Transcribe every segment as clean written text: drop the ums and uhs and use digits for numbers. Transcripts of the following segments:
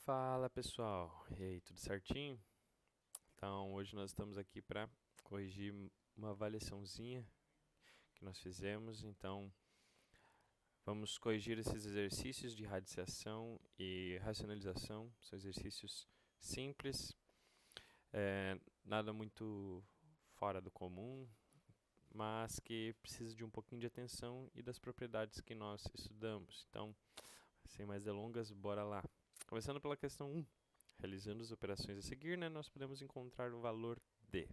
Fala pessoal, e aí, tudo certinho? Então, hoje nós estamos aqui para corrigir uma avaliaçãozinha que nós fizemos. Então, vamos corrigir esses exercícios de radiciação e racionalização. São exercícios simples, nada muito fora do comum, mas que precisa de um pouquinho de atenção e das propriedades que nós estudamos. Então, sem mais delongas, bora lá. Começando pela questão 1. Realizando as operações a seguir, nós podemos encontrar o valor d.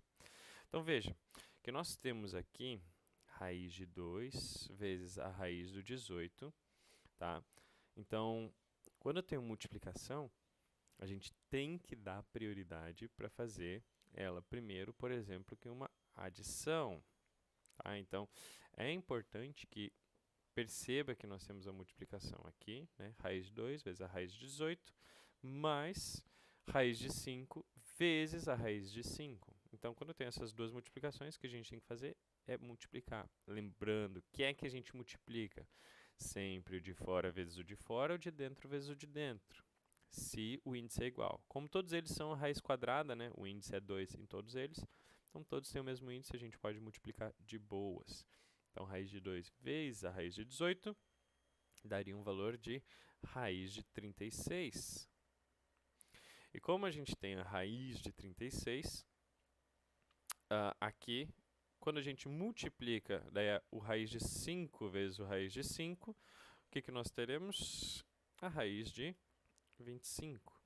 Então veja, que nós temos aqui raiz de 2 vezes a raiz do 18, tá? Então, quando eu tenho multiplicação, a gente tem que dar prioridade para fazer ela primeiro, por exemplo, que uma adição, tá? Então, é importante que perceba que nós temos a multiplicação aqui, né? Raiz de 2 vezes a raiz de 18, mais raiz de 5 vezes a raiz de 5. Então, quando eu tenho essas duas multiplicações, o que a gente tem que fazer é multiplicar. Lembrando, o que é que a gente multiplica? Sempre o de fora vezes o de fora, o de dentro vezes o de dentro, se o índice é igual. Como todos eles são a raiz quadrada, né? O índice é 2 em todos eles, então todos têm o mesmo índice, a gente pode multiplicar de boas. Então, raiz de 2 vezes a raiz de 18 daria um valor de raiz de 36. E como a gente tem a raiz de 36, aqui, quando a gente multiplica daí o raiz de 5 vezes o raiz de 5, o que nós teremos? A raiz de 25.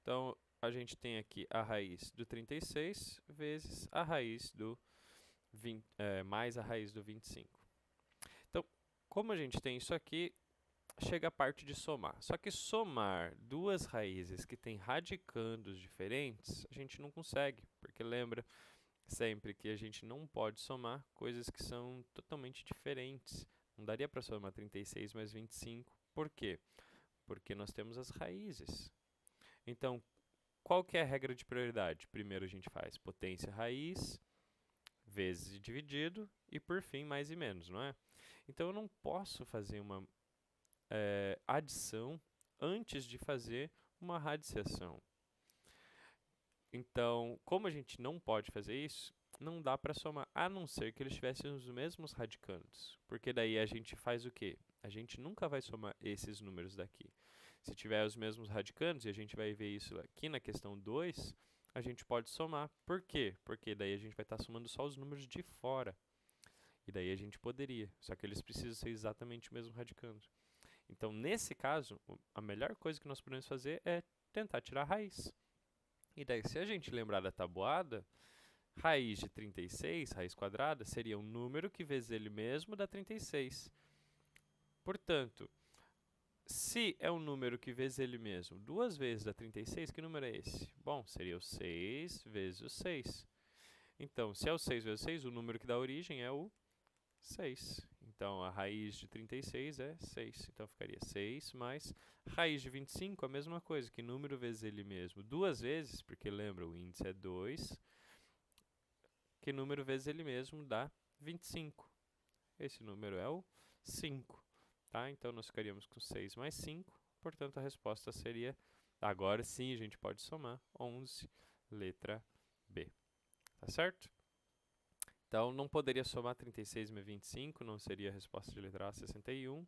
Então, a gente tem aqui a raiz do 36 vezes a raiz do 20, mais a raiz do 25. Então, como a gente tem isso aqui, chega a parte de somar. Só que somar duas raízes que têm radicandos diferentes, a gente não consegue, porque lembra sempre que a gente não pode somar coisas que são totalmente diferentes. Não daria para somar 36 mais 25. Por quê? Porque nós temos as raízes. Então, qual que é a regra de prioridade? Primeiro a gente faz potência raiz vezes dividido e, por fim, mais e menos, não é? Então, eu não posso fazer uma adição antes de fazer uma radiciação. Então, como a gente não pode fazer isso, não dá para somar, a não ser que eles tivessem os mesmos radicandos. Porque daí a gente faz o quê? A gente nunca vai somar esses números daqui. Se tiver os mesmos radicandos, e a gente vai ver isso aqui na questão 2, a gente pode somar. Por quê? Porque daí a gente vai estar somando só os números de fora. E daí a gente poderia, só que eles precisam ser exatamente o mesmo radicando. Então, nesse caso, a melhor coisa que nós podemos fazer é tentar tirar a raiz. E daí, se a gente lembrar da tabuada, raiz de 36, raiz quadrada, seria um número que vezes ele mesmo dá 36. Portanto, se é um número que vezes ele mesmo duas vezes dá 36, que número é esse? Bom, seria o 6 vezes o 6. Então, se é o 6 vezes o 6, o número que dá origem é o 6. Então, a raiz de 36 é 6. Então, ficaria 6 mais raiz de 25, a mesma coisa, que número vezes ele mesmo. Duas vezes, porque lembra, o índice é 2, que número vezes ele mesmo dá 25. Esse número é o 5. Tá? Então, nós ficaríamos com 6 mais 5. Portanto, a resposta seria, agora sim, a gente pode somar, 11, letra B. Tá certo? Então, não poderia somar 36 mais 25, não seria a resposta de letra A, 61.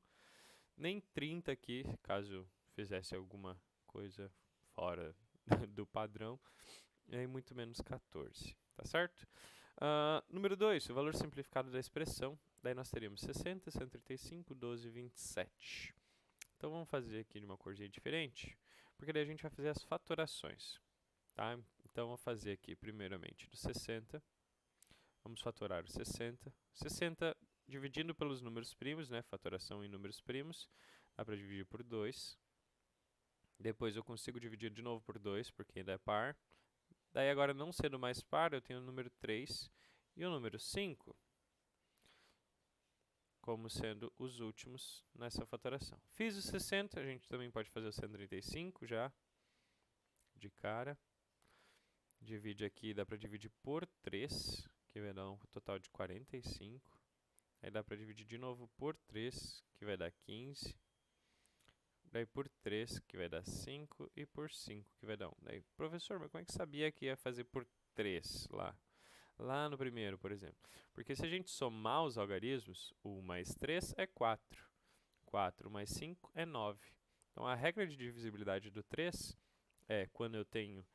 Nem 30 aqui, caso fizesse alguma coisa fora do padrão. E muito menos 14, tá certo? Número 2, o valor simplificado da expressão. Daí nós teríamos 60, 135, 12, 27. Então, vamos fazer aqui de uma corzinha diferente, porque daí a gente vai fazer as fatorações. Tá? Então, vou fazer aqui primeiramente do 60. Vamos fatorar o 60. 60 dividindo pelos números primos, né? Fatoração em números primos. Dá para dividir por 2. Depois eu consigo dividir de novo por 2, porque ainda é par. Daí agora, não sendo mais par, eu tenho o número 3 e o número 5 como sendo os últimos nessa fatoração. Fiz o 60, a gente também pode fazer o 135 já, de cara. Divide aqui, dá para dividir por 3, que vai dar um total de 45. Aí dá para dividir de novo por 3, que vai dar 15. daí por 3, que vai dar 5, e por 5, que vai dar 1. Daí, professor, mas como é que sabia que ia fazer por 3 lá? Lá no primeiro, por exemplo. Porque se a gente somar os algarismos, 1 mais 3 é 4. 4 mais 5 é 9. Então, a regra de divisibilidade do 3 é quando eu tenho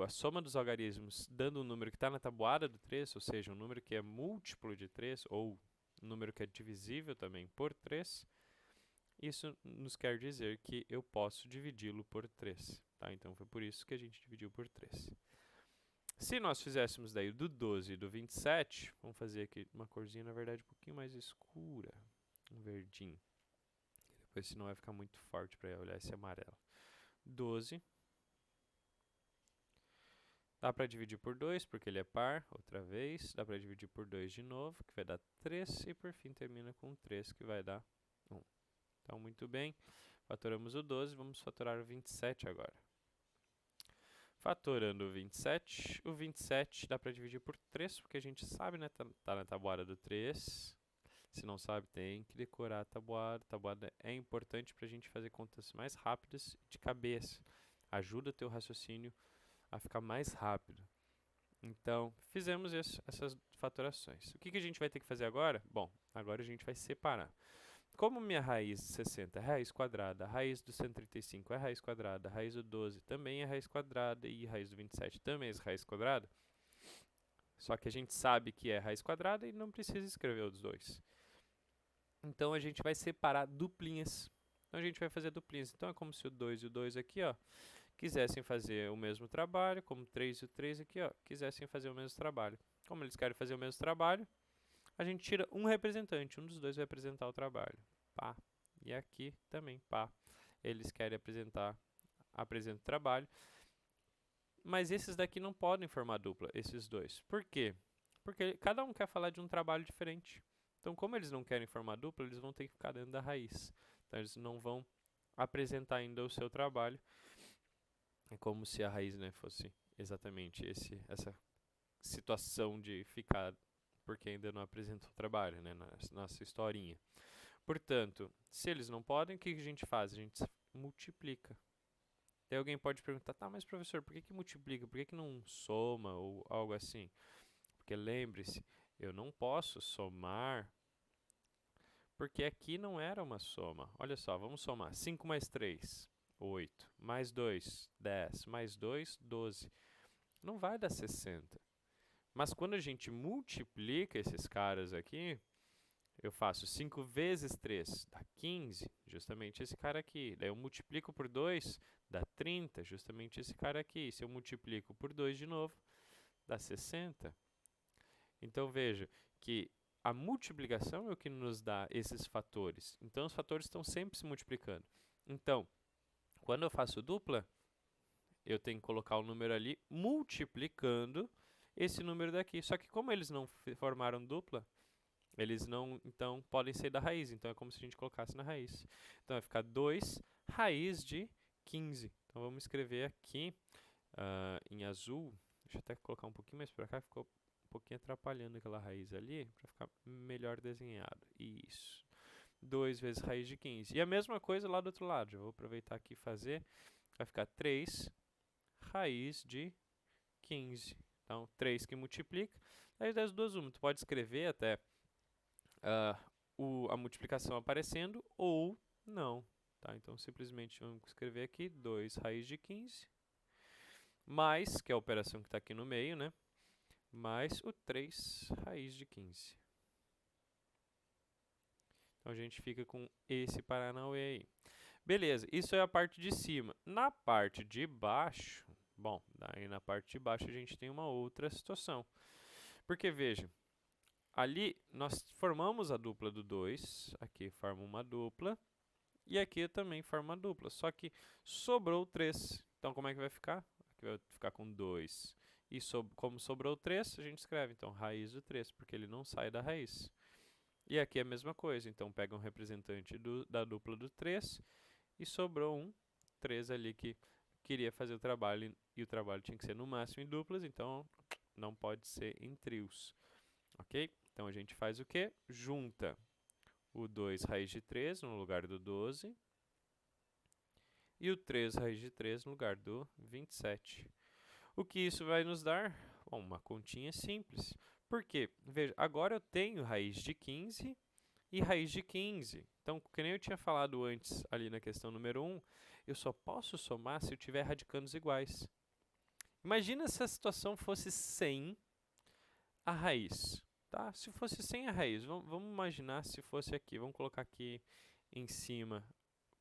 a soma dos algarismos dando um número que está na tabuada do 3, ou seja, um número que é múltiplo de 3, ou um número que é divisível também por 3, isso nos quer dizer que eu posso dividi-lo por 3. Tá? Então, foi por isso que a gente dividiu por 3. Se nós fizéssemos daí do 12 e do 27, vamos fazer aqui uma corzinha, na verdade, um pouquinho mais escura, um verdinho. Depois, senão vai ficar muito forte para olhar esse amarelo. 12. Dá para dividir por 2, porque ele é par, outra vez. Dá para dividir por 2 de novo, que vai dar 3. E por fim termina com 3, que vai dar 1. Então, muito bem. Fatoramos o 12, vamos fatorar o 27 agora. Fatorando o 27 dá para dividir por 3, porque a gente sabe, né? Tá na tabuada do 3. Se não sabe, tem que decorar a tabuada. A tabuada é importante para a gente fazer contas mais rápidas de cabeça. Ajuda o teu raciocínio a ficar mais rápido. Então, fizemos essas fatorações. O que a gente vai ter que fazer agora? Bom, agora a gente vai separar. Como minha raiz de 60 é raiz quadrada, a raiz do 135 é raiz quadrada, a raiz do 12 também é raiz quadrada e a raiz do 27 também é raiz quadrada, só que a gente sabe que é raiz quadrada e não precisa escrever os dois. Então, a gente vai separar duplinhas. Então, a gente vai fazer duplinhas. Então, é como se o 2 e o 2 aqui, ó, quisessem fazer o mesmo trabalho, como o 3 e o 3 aqui, ó, quisessem fazer o mesmo trabalho. Como eles querem fazer o mesmo trabalho, a gente tira um representante, um dos dois vai apresentar o trabalho. Pá. E aqui também, pá. Eles querem apresentar o trabalho. Mas esses daqui não podem formar dupla, esses dois. Por quê? Porque cada um quer falar de um trabalho diferente. Então, como eles não querem formar dupla, eles vão ter que ficar dentro da raiz. Então, eles não vão apresentar ainda o seu trabalho. É como se a raiz, né, fosse exatamente essa situação de ficar porque ainda não apresentou o trabalho, né, na nossa historinha. Portanto, se eles não podem, o que a gente faz? A gente multiplica. Daí alguém pode perguntar, tá, mas professor, por que multiplica? Por que não soma ou algo assim? Porque lembre-se, eu não posso somar, porque aqui não era uma soma. Olha só, vamos somar. 5 mais 3, 8. Mais 2, 10. Mais 2, 12. Não vai dar 60. Mas quando a gente multiplica esses caras aqui, eu faço 5 vezes 3, dá 15, justamente esse cara aqui. Daí eu multiplico por 2, dá 30, justamente esse cara aqui. Se eu multiplico por 2 de novo, dá 60. Então veja que a multiplicação é o que nos dá esses fatores. Então os fatores estão sempre se multiplicando. Então, quando eu faço dupla, eu tenho que colocar o número ali multiplicando esse número daqui. Só que como eles não formaram dupla, eles não, então, podem ser da raiz. Então, é como se a gente colocasse na raiz. Então, vai ficar 2 raiz de 15. Então, vamos escrever aqui em azul. Deixa eu até colocar um pouquinho mais para cá. Ficou um pouquinho atrapalhando aquela raiz ali, para ficar melhor desenhado. Isso. 2 vezes raiz de 15. E a mesma coisa lá do outro lado. Eu vou aproveitar aqui e fazer. Vai ficar 3 raiz de 15. Então, 3 que multiplica. Aí das duas, uma. Tu pode escrever até a multiplicação aparecendo ou não. Tá? Então, simplesmente vamos escrever aqui 2 raiz de 15, mais, que é a operação que está aqui no meio, né? Mais o 3 raiz de 15. Então, a gente fica com esse Paranauê aí. Beleza, isso é a parte de cima. Na parte de baixo, bom, daí na parte de baixo a gente tem uma outra situação. Porque, veja, ali nós formamos a dupla do 2, aqui forma uma dupla, e aqui também forma uma dupla, só que sobrou 3. Então, como é que vai ficar? Aqui vai ficar com 2. E como sobrou 3, a gente escreve, então, raiz do 3, porque ele não sai da raiz. E aqui é a mesma coisa, então pega um representante da dupla do 3 e sobrou um 3 ali que queria fazer o trabalho e o trabalho tinha que ser no máximo em duplas, então não pode ser em trios. Ok? Então a gente faz o quê? Junta o 2 raiz de 3 no lugar do 12 e o 3 raiz de 3 no lugar do 27. O que isso vai nos dar? Bom, uma continha simples. Por quê? Veja, agora eu tenho raiz de 15 e raiz de 15. Então, que nem eu tinha falado antes ali na questão número 1, eu só posso somar se eu tiver radicandos iguais. Imagina se a situação fosse sem a raiz. Tá? Se fosse sem a raiz, vamos imaginar se fosse aqui. Vamos colocar aqui em cima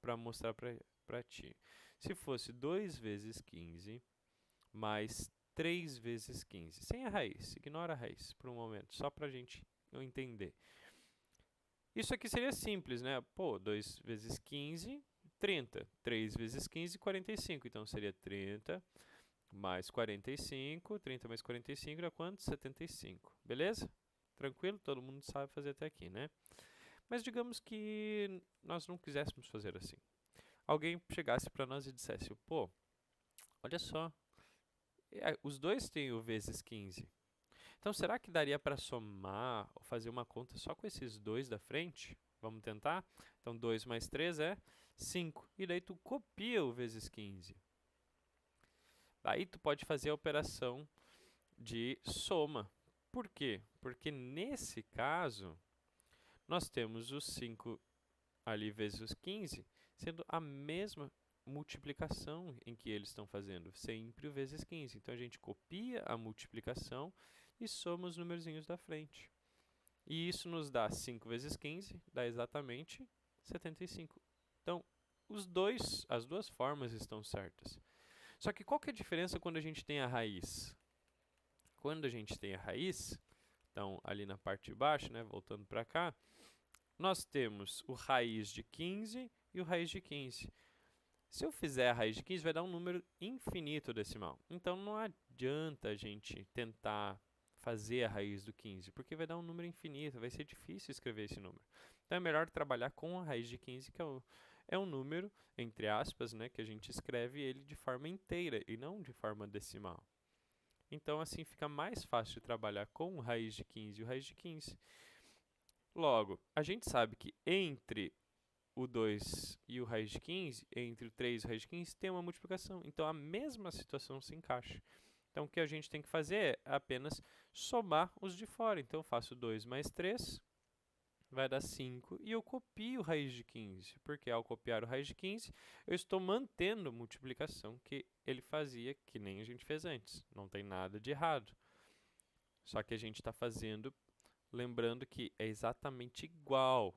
para mostrar para ti. Se fosse 2 vezes 15 mais 3 vezes 15, sem a raiz, ignora a raiz por um momento, só para a gente entender. Isso aqui seria simples, né? Pô, 2 vezes 15, 30. 3 vezes 15, 45. Então, seria 30 mais 45. 30 mais 45 dá quanto? 75. Beleza? Tranquilo? Todo mundo sabe fazer até aqui, né? Mas digamos que nós não quiséssemos fazer assim. Alguém chegasse para nós e dissesse, pô, olha só, os dois têm o vezes 15. Então, será que daria para somar ou fazer uma conta só com esses dois da frente? Vamos tentar? Então, 2 mais 3 é 5. E daí tu copia o vezes 15. Daí tu pode fazer a operação de soma. Por quê? Porque nesse caso, nós temos os 5 ali vezes os 15 sendo a mesma multiplicação em que eles estão fazendo, sempre o vezes 15. Então, a gente copia a multiplicação e soma os numerozinhos da frente. E isso nos dá 5 vezes 15, dá exatamente 75. Então, as duas formas estão certas. Só que qual que é a diferença quando a gente tem a raiz? Quando a gente tem a raiz, então ali na parte de baixo, né, voltando para cá, nós temos o raiz de 15 e o raiz de 15. Se eu fizer a raiz de 15, vai dar um número infinito decimal. Então, não adianta a gente tentar fazer a raiz do 15, porque vai dar um número infinito, vai ser difícil escrever esse número. Então, é melhor trabalhar com a raiz de 15, que é um número, entre aspas, né, que a gente escreve ele de forma inteira e não de forma decimal. Então, assim, fica mais fácil de trabalhar com o raiz de 15 e o raiz de 15. Logo, a gente sabe que entre o 2 e o raiz de 15, entre o 3 e o raiz de 15, tem uma multiplicação. Então, a mesma situação se encaixa. Então, o que a gente tem que fazer é apenas somar os de fora. Então, eu faço 2 mais 3, vai dar 5, e eu copio o raiz de 15, porque ao copiar o raiz de 15, eu estou mantendo a multiplicação que ele fazia, que nem a gente fez antes. Não tem nada de errado. Só que a gente está fazendo, lembrando que é exatamente igual.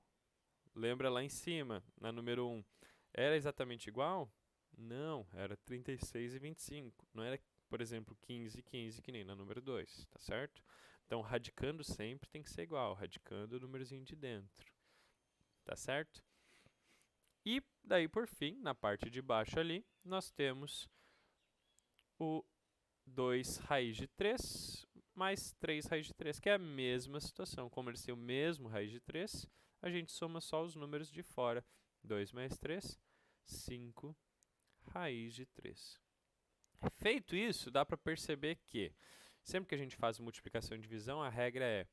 Lembra lá em cima, na número 1, era exatamente igual? Não, era 36 e 25. Não era, por exemplo, 15 e 15, que nem na número 2, tá certo? Então, radicando sempre tem que ser igual, radicando o númerozinho de dentro, tá certo? E daí, por fim, na parte de baixo ali, nós temos o 2 raiz de 3 mais 3 raiz de 3, que é a mesma situação. Como eles têm o mesmo raiz de 3, a gente soma só os números de fora. 2 mais 3, 5 raiz de 3. Feito isso, dá para perceber que sempre que a gente faz multiplicação e divisão, a regra é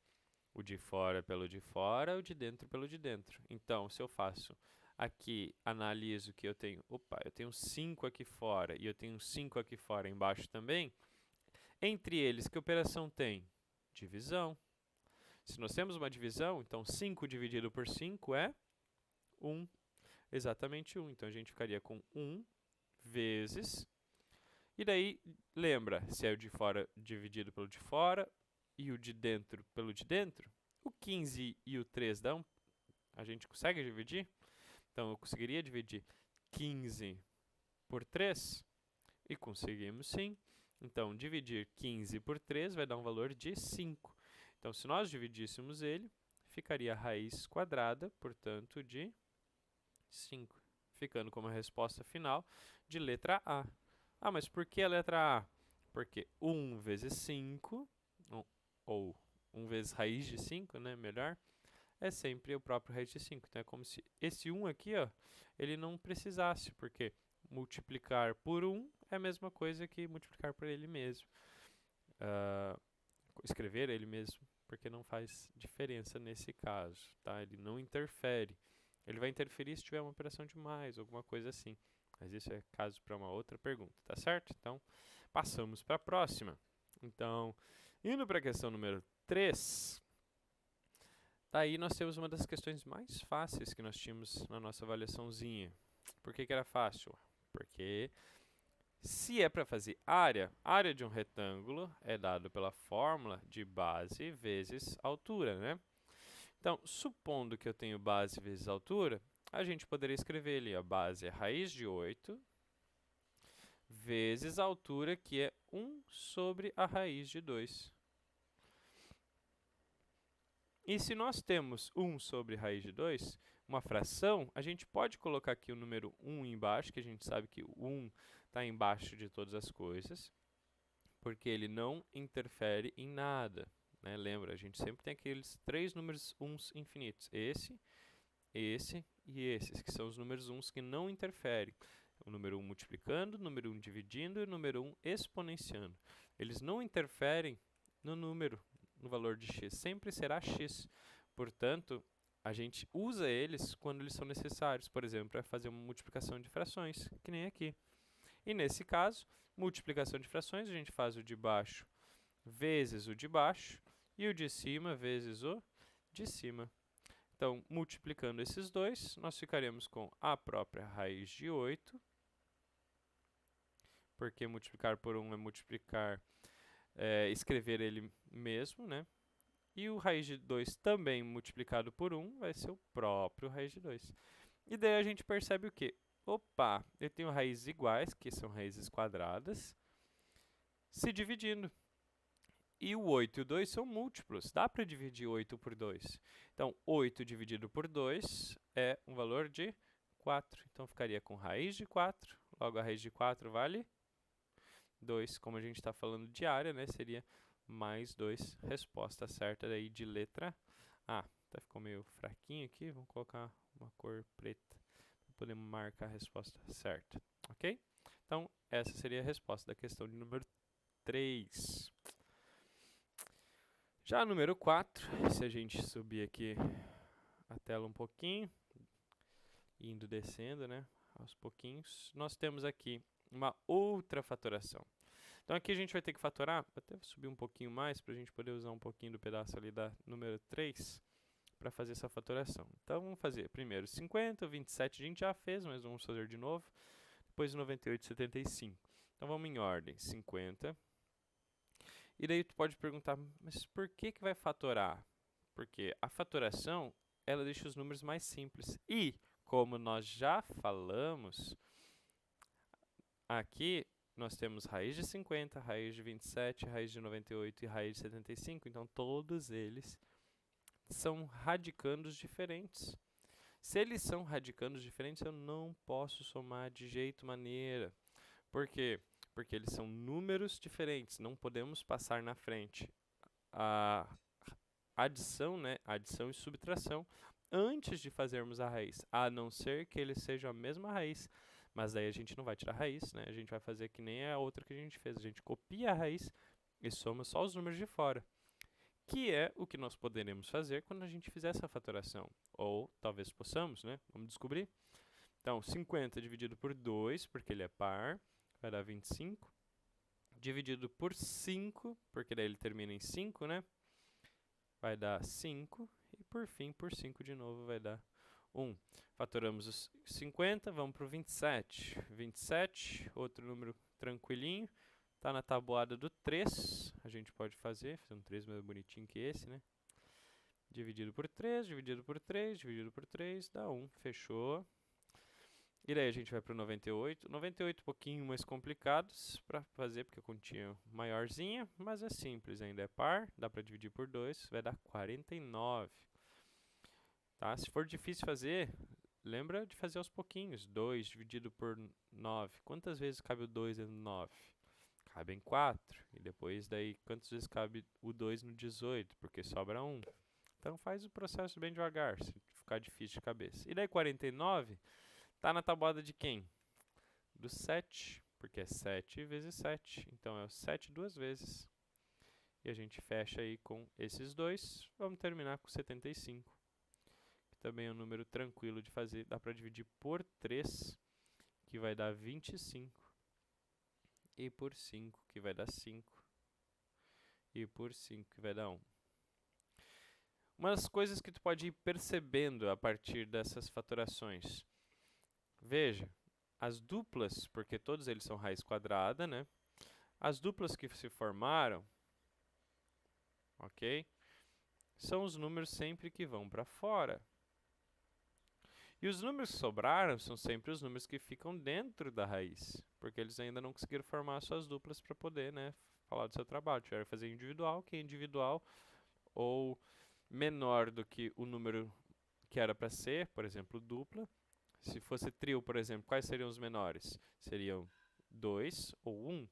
o de fora pelo de fora, o de dentro pelo de dentro. Então, se eu faço aqui, analiso que eu tenho 5 aqui fora e eu tenho 5 aqui fora embaixo também, entre eles, que operação tem? Divisão. Se nós temos uma divisão, então 5 dividido por 5 é 1. Exatamente 1. Então, a gente ficaria com 1 vezes... E daí, lembra, se é o de fora dividido pelo de fora e o de dentro pelo de dentro, o 15 e o 3 dão? A gente consegue dividir? Então, eu conseguiria dividir 15 por 3? E conseguimos sim. Então, dividir 15 por 3 vai dar um valor de 5. Então, se nós dividíssemos ele, ficaria a raiz quadrada, portanto, de 5. Ficando como a resposta final de letra A. Ah, mas por que a letra A? Porque 1 vezes 5, ou 1 vezes raiz de 5, né, melhor, é sempre o próprio raiz de 5. Então, é como se esse 1 aqui, ó, ele não precisasse, porque multiplicar por 1 é a mesma coisa que multiplicar por ele mesmo. Escrever ele mesmo, porque não faz diferença nesse caso, tá? Ele não interfere. Ele vai interferir se tiver uma operação de mais, alguma coisa assim. Mas isso é caso para uma outra pergunta, tá certo? Então, passamos para a próxima. Então, indo para a questão número 3, daí nós temos uma das questões mais fáceis que nós tínhamos na nossa avaliaçãozinha. Por que que era fácil? Porque se é para fazer área de um retângulo é dado pela fórmula de base vezes altura, né? Então, supondo que eu tenho base vezes altura, a gente poderia escrever ali, a base é raiz de 8 vezes a altura, que é 1 sobre a raiz de 2. E se nós temos 1 sobre raiz de 2, uma fração, a gente pode colocar aqui o número 1 embaixo, que a gente sabe que o 1 está embaixo de todas as coisas, porque ele não interfere em nada, né? Lembra, a gente sempre tem aqueles 3 números 1s infinitos, esse e esses, que são os números 1s que não interferem. O número 1 multiplicando, o número 1 dividindo e o número 1 exponenciando. Eles não interferem no número, no valor de x, sempre será x. Portanto, a gente usa eles quando eles são necessários, por exemplo, para fazer uma multiplicação de frações, que nem aqui. E nesse caso, multiplicação de frações, a gente faz o de baixo vezes o de baixo e o de cima vezes o de cima. Então, multiplicando esses dois, nós ficaremos com a própria raiz de 8, porque multiplicar por 1 é multiplicar, escrever ele mesmo, né? E o raiz de 2 também multiplicado por 1 vai ser o próprio raiz de 2. E daí a gente percebe o quê? Opa, eu tenho raízes iguais, que são raízes quadradas, se dividindo. E o 8 e o 2 são múltiplos. Dá para dividir 8 por 2. Então, 8 dividido por 2 é um valor de 4. Então, ficaria com raiz de 4. Logo, a raiz de 4 vale 2. Como a gente está falando de área, né, seria mais 2. Resposta certa daí de letra A. Tá, ficou meio fraquinho aqui. Vamos colocar uma cor preta para poder marcar a resposta certa. Ok? Então, essa seria a resposta da questão de número 3. Já número 4, se a gente subir aqui a tela um pouquinho, indo descendo, né, aos pouquinhos, nós temos aqui uma outra fatoração. Então aqui a gente vai ter que fatorar, vou até subir um pouquinho mais para a gente poder usar um pouquinho do pedaço ali da número 3 para fazer essa fatoração. Então vamos fazer primeiro 50, 27 a gente já fez, mas vamos fazer de novo, depois 98 e 75. Então vamos em ordem, 50. E daí tu pode perguntar, mas por que que vai fatorar? Porque a fatoração, ela deixa os números mais simples. E, como nós já falamos, aqui nós temos raiz de 50, raiz de 27, raiz de 98 e raiz de 75. Então, todos eles são radicandos diferentes. Se eles são radicandos diferentes, eu não posso somar de jeito maneira. Por quê? Porque eles são números diferentes, não podemos passar na frente a adição, né, adição e subtração antes de fazermos a raiz, a não ser que eles sejam a mesma raiz, mas daí a gente não vai tirar a raiz, né, a gente vai fazer que nem a outra que a gente fez, a gente copia a raiz e soma só os números de fora, que é o que nós poderemos fazer quando a gente fizer essa fatoração, ou talvez possamos, né, vamos descobrir. Então, 50 dividido por 2, porque ele é par, vai dar 25, dividido por 5, porque daí ele termina em 5, né? Vai dar 5, e por fim, por 5 de novo, vai dar 1. Fatoramos os 50, vamos para o 27. 27, outro número tranquilinho, está na tabuada do 3, a gente pode fazer um 3 mais bonitinho que esse, né? Dividido por 3, dividido por 3, dividido por 3, dá 1, fechou. E daí a gente vai para o 98. 98 um pouquinho mais complicados para fazer, porque a continha é maiorzinha, mas é simples, ainda é par, dá para dividir por 2, vai dar 49. Tá? Se for difícil fazer, lembra de fazer aos pouquinhos. 2 dividido por 9. Quantas vezes cabe o 2 no 9? Cabe em 4. E depois daí, quantas vezes cabe o 2 no 18? Porque sobra 1. Então faz o processo bem devagar, se ficar difícil de cabeça. E daí 49... está na tabuada de quem? Do 7, porque é 7 vezes 7. Então, é o 7 duas vezes. E a gente fecha aí com esses dois. Vamos terminar com 75, que também é um número tranquilo de fazer. Dá para dividir por 3, que vai dar 25. E por 5, que vai dar 5. E por 5, que vai dar 1. Uma das coisas que tu pode ir percebendo a partir dessas fatorações. Veja, as duplas, porque todos eles são raiz quadrada, né? As duplas que se formaram, ok? São os números sempre que vão para fora. E os números que sobraram são sempre os números que ficam dentro da raiz, porque eles ainda não conseguiram formar suas duplas para poder, né, falar do seu trabalho. Tiveram que fazer individual, que é individual ou menor do que o número que era para ser, por exemplo, dupla. Se fosse trio, por exemplo, quais seriam os menores? Seriam 2 ou 1.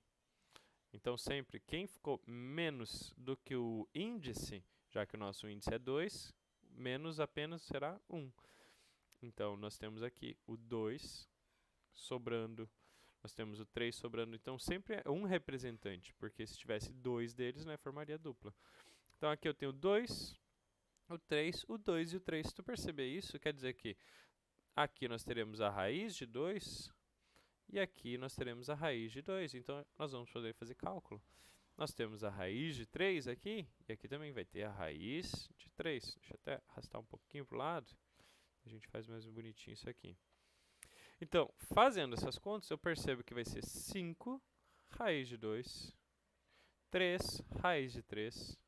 Então, sempre quem ficou menos do que o índice, já que o nosso índice é 2, menos apenas será 1. Então, nós temos aqui o 2 sobrando, nós temos o 3 sobrando. Então, sempre é um representante, porque se tivesse 2 deles, né, formaria dupla. Então, aqui eu tenho 2, o 3, o 2 e o 3. Se tu perceber isso, quer dizer que aqui nós teremos a raiz de 2 e aqui nós teremos a raiz de 2. Então, nós vamos poder fazer cálculo. Nós temos a raiz de 3 aqui, e aqui também vai ter a raiz de 3. Deixa eu até arrastar um pouquinho para o lado. A gente faz mais bonitinho isso aqui. Então, fazendo essas contas, eu percebo que vai ser 5 raiz de 2, 3 raiz de 3,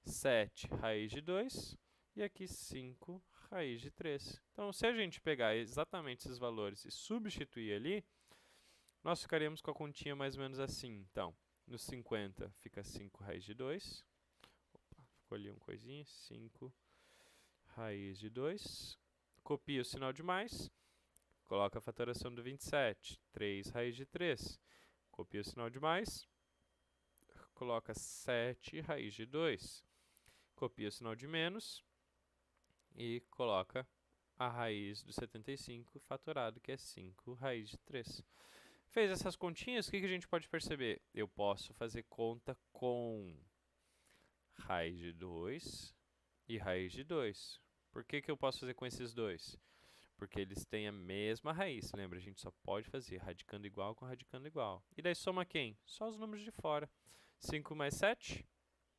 7 raiz de 2 e aqui 5 raiz de 3. Então, se a gente pegar exatamente esses valores e substituir ali, nós ficaríamos com a continha mais ou menos assim. Então, no 50 fica 5 raiz de 2. Opa, ficou ali uma coisinha. 5 raiz de 2. Copia o sinal de mais. Coloca a fatoração do 27. 3 raiz de 3. Copia o sinal de mais. Coloca 7 raiz de 2. Copia o sinal de menos. E coloca a raiz do 75 fatorado, que é 5 raiz de 3. Fez essas continhas, o que a gente pode perceber? Eu posso fazer conta com raiz de 2 e raiz de 2. Por que eu posso fazer com esses dois? Porque eles têm a mesma raiz. Lembra, a gente só pode fazer radicando igual com radicando igual. E daí soma quem? Só os números de fora. 5 mais 7,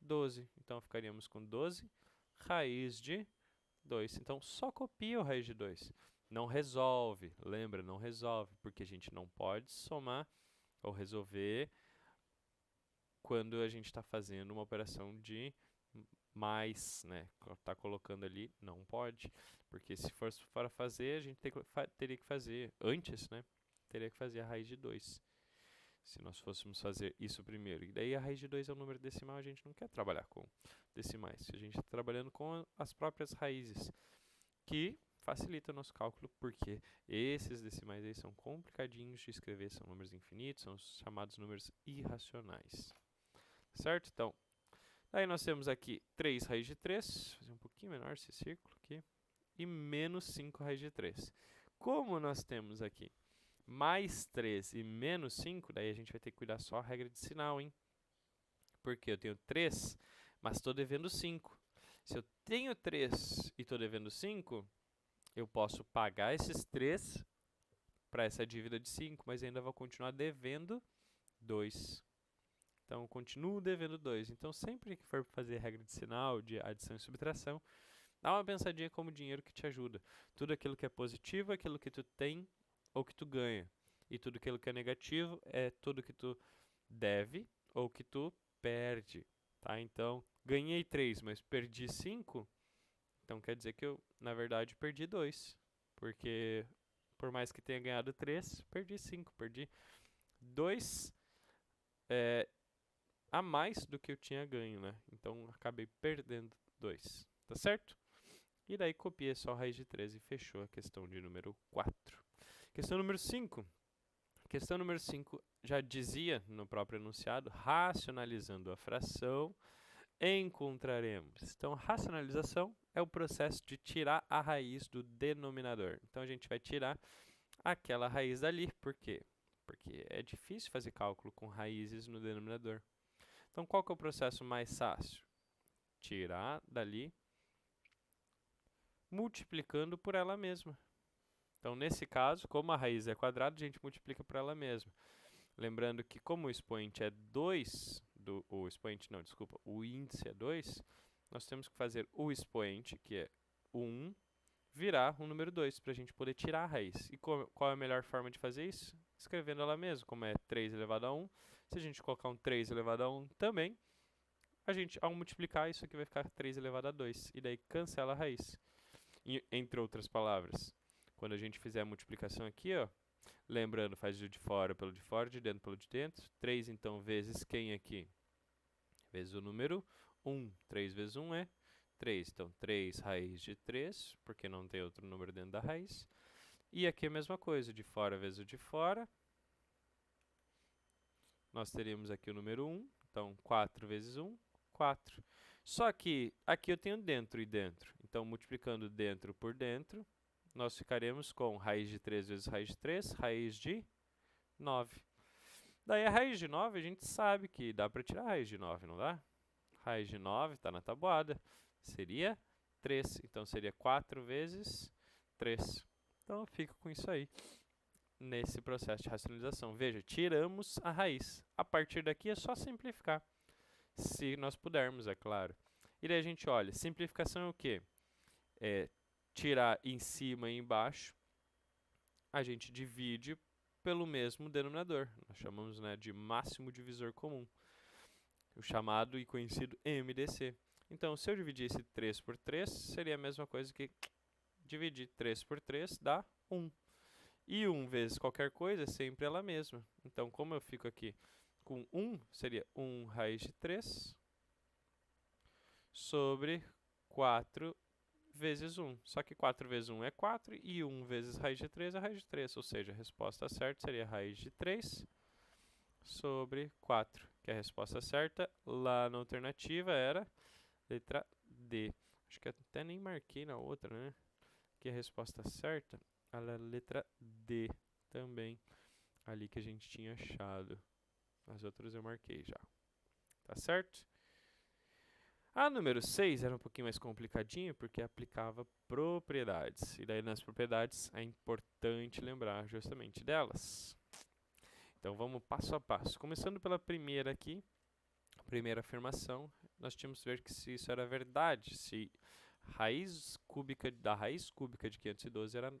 12. Então ficaríamos com 12 raiz de 2. Então só copia o raiz de 2. Não resolve, lembra, não resolve, porque a gente não pode somar ou resolver quando a gente está fazendo uma operação de mais, né? Tá colocando ali, não pode, porque se for para fazer, a gente teria que fazer antes, né? Teria que fazer a raiz de 2. Se nós fôssemos fazer isso primeiro. E daí a raiz de 2 é um número decimal, a gente não quer trabalhar com decimais. A gente está trabalhando com as próprias raízes, que facilita o nosso cálculo, porque esses decimais aí são complicadinhos de escrever, são números infinitos, são os chamados números irracionais. Certo? Então, daí nós temos aqui 3 raiz de 3, vou fazer um pouquinho menor esse círculo aqui, e menos 5 raiz de 3. Como nós temos aqui mais 3 e menos 5, daí a gente vai ter que cuidar só a regra de sinal, hein? Porque eu tenho 3, mas estou devendo 5. Se eu tenho 3 e estou devendo 5, eu posso pagar esses 3 para essa dívida de 5, mas ainda vou continuar devendo 2. Então, eu continuo devendo 2. Então, sempre que for fazer regra de sinal, de adição e subtração, dá uma pensadinha como dinheiro que te ajuda. Tudo aquilo que é positivo é aquilo que tu tem ou que tu ganha. E tudo aquilo que é negativo é tudo que tu deve ou que tu perde. Tá? Então, ganhei 3, mas perdi 5. Então, quer dizer que eu, na verdade, perdi 2. Porque, por mais que tenha ganhado 3, perdi 5. Perdi 2 a mais do que eu tinha ganho, né? Então, acabei perdendo 2. Tá certo? E daí, copiei só a raiz de 13 e fechou a questão de número 4. Questão número 5. Questão número 5 já dizia no próprio enunciado, racionalizando a fração, encontraremos. Então, racionalização é o processo de tirar a raiz do denominador. Então, a gente vai tirar aquela raiz dali. Por quê? Porque é difícil fazer cálculo com raízes no denominador. Então, qual que é o processo mais fácil? Tirar dali, multiplicando por ela mesma. Então, nesse caso, como a raiz é quadrada, a gente multiplica por ela mesma. Lembrando que como o expoente é 2, o índice é 2, nós temos que fazer o expoente, que é 1, virar o número 2, para a gente poder tirar a raiz. E qual é a melhor forma de fazer isso? Escrevendo ela mesma, como é 3 elevado a 1. Se a gente colocar um 3 elevado a 1 também, a gente, ao multiplicar, isso aqui vai ficar 3 elevado a 2. E daí cancela a raiz. Entre outras palavras, quando a gente fizer a multiplicação aqui, ó, lembrando, faz o de fora pelo de fora, de dentro pelo de dentro. 3, então, vezes quem aqui? Vezes o número 1. 3 vezes 1 é 3. Então, 3 raiz de 3, porque não tem outro número dentro da raiz. E aqui a mesma coisa, de fora vezes o de fora. Nós teríamos aqui o número 1. Então, 4 vezes 1, 4. Só que aqui eu tenho dentro e dentro. Então, multiplicando dentro por dentro, nós ficaremos com raiz de 3 vezes raiz de 3, raiz de 9. Daí a raiz de 9 a gente sabe que dá para tirar a raiz de 9, não dá? Raiz de 9 está na tabuada, seria 3. Então seria 4 vezes 3. Então eu fico com isso aí, nesse processo de racionalização. Veja, tiramos a raiz. A partir daqui é só simplificar. Se nós pudermos, é claro. E daí a gente olha, simplificação é o quê? É tirar em cima e embaixo, a gente divide pelo mesmo denominador. Nós chamamos, né, de máximo divisor comum, o chamado e conhecido MDC. Então, se eu dividisse 3 por 3, seria a mesma coisa que dividir 3 por 3 dá 1. E 1 vezes qualquer coisa é sempre ela mesma. Então, como eu fico aqui com 1, seria 1 raiz de 3 sobre 4 vezes 1. Só que 4 vezes 1 é 4 e 1 vezes raiz de 3 é raiz de 3. Ou seja, a resposta certa seria raiz de 3 sobre 4, que é a resposta certa. Lá na alternativa era letra D. Acho que até nem marquei na outra, né? Que a resposta certa ela é a letra D também. Ali que a gente tinha achado. As outras eu marquei já. Tá certo? A número 6 era um pouquinho mais complicadinha porque aplicava propriedades. E daí nas propriedades é importante lembrar justamente delas. Então vamos passo a passo. Começando pela primeira aqui, a primeira afirmação, nós tínhamos que ver que se isso era verdade, se raiz cúbica da raiz cúbica de 512 era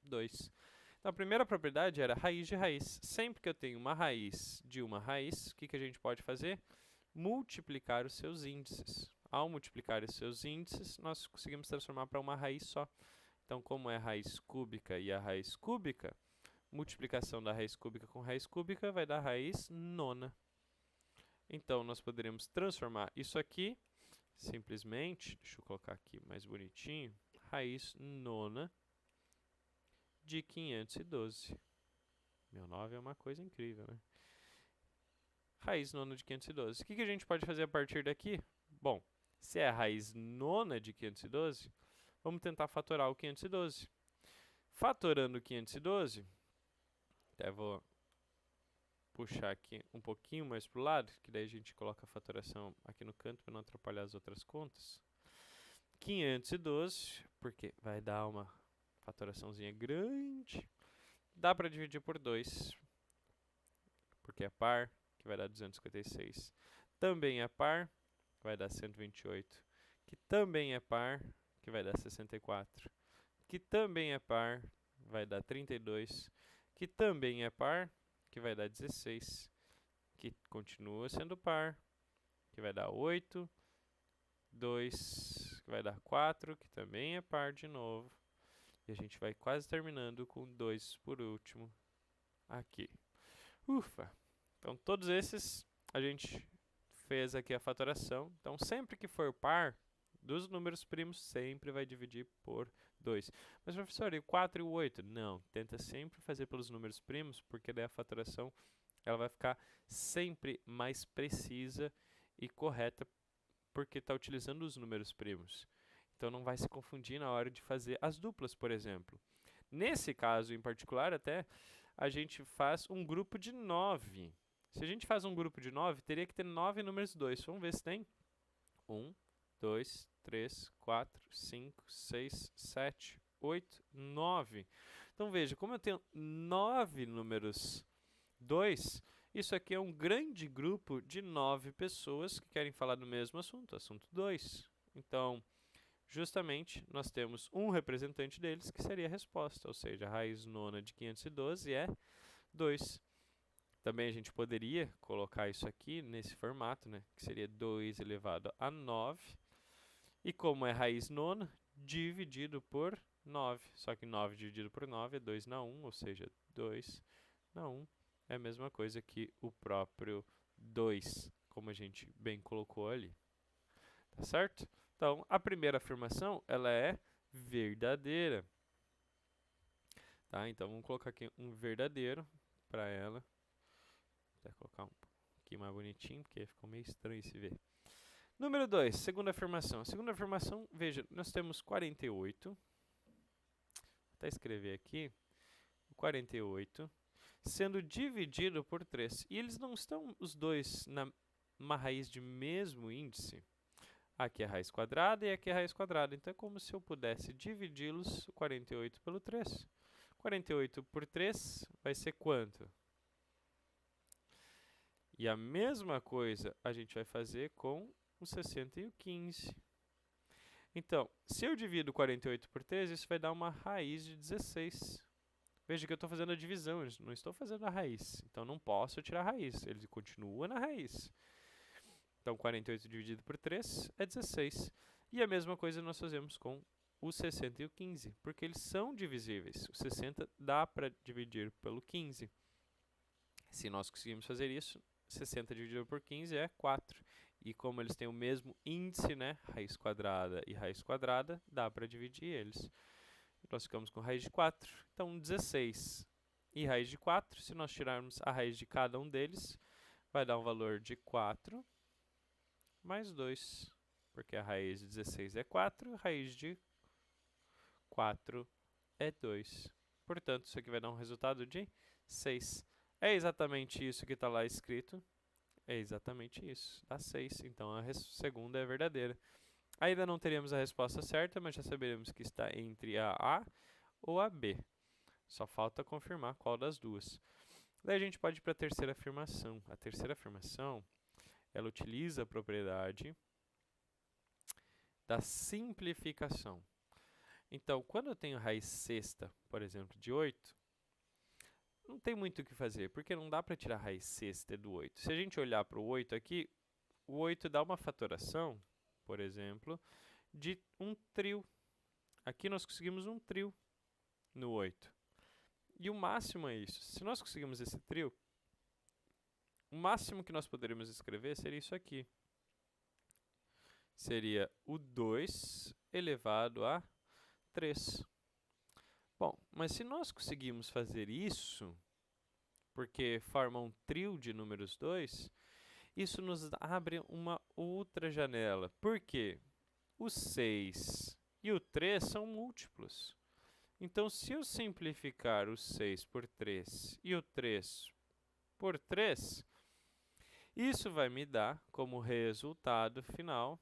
2. Então a primeira propriedade era raiz de raiz. Sempre que eu tenho uma raiz de uma raiz, o que a gente pode fazer? Multiplicar os seus índices. Ao multiplicar os seus índices, nós conseguimos transformar para uma raiz só. Então, como é a raiz cúbica e a raiz cúbica, multiplicação da raiz cúbica com raiz cúbica vai dar raiz nona. Então, nós poderíamos transformar isso aqui, simplesmente, deixa eu colocar aqui mais bonitinho, raiz nona de 512. Meu 9 é uma coisa incrível, né? Raiz nona de 512. O que a gente pode fazer a partir daqui? Bom, se é a raiz nona de 512, vamos tentar fatorar o 512. Fatorando o 512, até vou puxar aqui um pouquinho mais para o lado, que daí a gente coloca a fatoração aqui no canto para não atrapalhar as outras contas. 512, porque vai dar uma fatoraçãozinha grande, dá para dividir por 2, porque é par, que vai dar 256. Também é par, vai dar 128, que também é par, que vai dar 64, que também é par, vai dar 32, que também é par, que vai dar 16, que continua sendo par, que vai dar 8, 2, que vai dar 4, que também é par de novo, e a gente vai quase terminando com 2 por último aqui. Ufa! Então, todos esses a gente fez aqui a fatoração. Então, sempre que for par, dos números primos, sempre vai dividir por 2. Mas, professor, e o 4 e o 8? Não, tenta sempre fazer pelos números primos, porque daí a fatoração ela vai ficar sempre mais precisa e correta, porque está utilizando os números primos. Então, não vai se confundir na hora de fazer as duplas, por exemplo. Nesse caso, em particular, até a gente faz um grupo de 9. Se a gente faz um grupo de 9, teria que ter 9 números 2. Vamos ver se tem. 1, 2, 3, 4, 5, 6, 7, 8, 9. Então veja, como eu tenho 9 números 2, isso aqui é um grande grupo de 9 pessoas que querem falar do mesmo assunto, assunto 2. Então, justamente, nós temos um representante deles que seria a resposta, ou seja, a raiz nona de 512 é 2. Também a gente poderia colocar isso aqui nesse formato, né, que seria 2 elevado a 9. E como é raiz nona, dividido por 9. Só que 9 dividido por 9 é 2 na 1, ou seja, 2 na 1 é a mesma coisa que o próprio 2, como a gente bem colocou ali. Tá certo? Então, a primeira afirmação, ela é verdadeira. Tá? Então, vamos colocar aqui um verdadeiro para ela. Vou até colocar um aqui mais bonitinho, porque ficou meio estranho se ver. Número 2, segunda afirmação. A segunda afirmação, veja, nós temos 48. Vou até escrever aqui. 48 sendo dividido por 3. E eles não estão os dois numa raiz de mesmo índice. Aqui é a raiz quadrada e aqui é a raiz quadrada. Então, é como se eu pudesse dividi-los, 48 pelo 3. 48 por 3 vai ser quanto? E a mesma coisa a gente vai fazer com o 60 e o 15. Então, se eu divido 48 por 3, isso vai dar uma raiz de 16. Veja que eu estou fazendo a divisão, eu não estou fazendo a raiz. Então, não posso tirar a raiz, ele continua na raiz. Então, 48 dividido por 3 é 16. E a mesma coisa nós fazemos com o 60 e o 15, porque eles são divisíveis. O 60 dá para dividir pelo 15. Se nós conseguimos fazer isso, 60 dividido por 15 é 4. E como eles têm o mesmo índice, né, raiz quadrada, dá para dividir eles. Nós ficamos com raiz de 4. Então, 16 e raiz de 4, se nós tirarmos a raiz de cada um deles, vai dar um valor de 4 mais 2. Porque a raiz de 16 é 4, a raiz de 4 é 2. Portanto, isso aqui vai dar um resultado de 6. É exatamente isso que está lá escrito. É exatamente isso. Dá 6. Então, a segunda é verdadeira. Ainda não teríamos a resposta certa, mas já saberemos que está entre a A ou a B. Só falta confirmar qual das duas. Daí a gente pode ir para a terceira afirmação. A terceira afirmação, ela utiliza a propriedade da simplificação. Então, quando eu tenho raiz sexta, por exemplo, de 8, não tem muito o que fazer, porque não dá para tirar a raiz sexta do 8. Se a gente olhar para o 8 aqui, o 8 dá uma fatoração, por exemplo, de um trio. Aqui nós conseguimos um trio no 8. E o máximo é isso. Se nós conseguimos esse trio, o máximo que nós poderíamos escrever seria isso aqui. Seria o 2 elevado a 3. Bom, mas se nós conseguimos fazer isso, porque forma um trio de números 2, isso nos abre uma outra janela. Por quê? O 6 e o 3 são múltiplos. Então, se eu simplificar o 6 por 3 e o 3 por 3, isso vai me dar como resultado final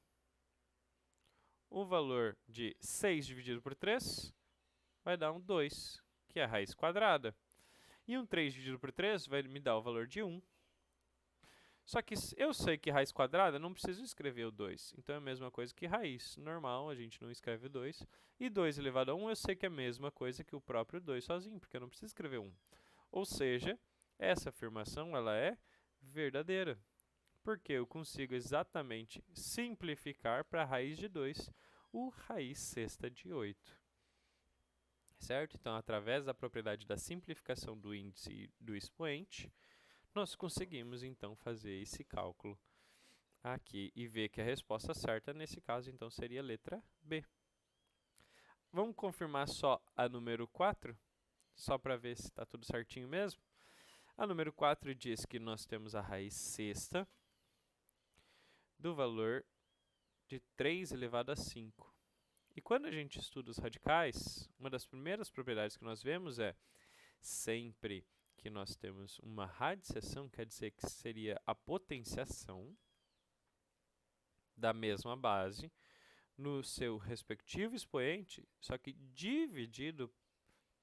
o valor de 6 dividido por 3 vai dar um 2, que é a raiz quadrada. E um 3 dividido por 3 vai me dar o valor de 1. Só que eu sei que raiz quadrada, não preciso escrever o 2. Então, é a mesma coisa que raiz normal, a gente não escreve o 2. E 2 elevado a 1, eu sei que é a mesma coisa que o próprio 2 sozinho, porque eu não preciso escrever 1. Ou seja, essa afirmação ela é verdadeira, porque eu consigo exatamente simplificar para a raiz de 2 o raiz sexta de 8. Certo? Então, através da propriedade da simplificação do índice e do expoente, nós conseguimos, então, fazer esse cálculo aqui e ver que a resposta certa, nesse caso, então, seria a letra B. Vamos confirmar só a número 4, só para ver se está tudo certinho mesmo. A número 4 diz que nós temos a raiz sexta do valor de 3 elevado a 5. E quando a gente estuda os radicais, uma das primeiras propriedades que nós vemos é sempre que nós temos uma radiciação, quer dizer que seria a potenciação da mesma base no seu respectivo expoente, só que dividido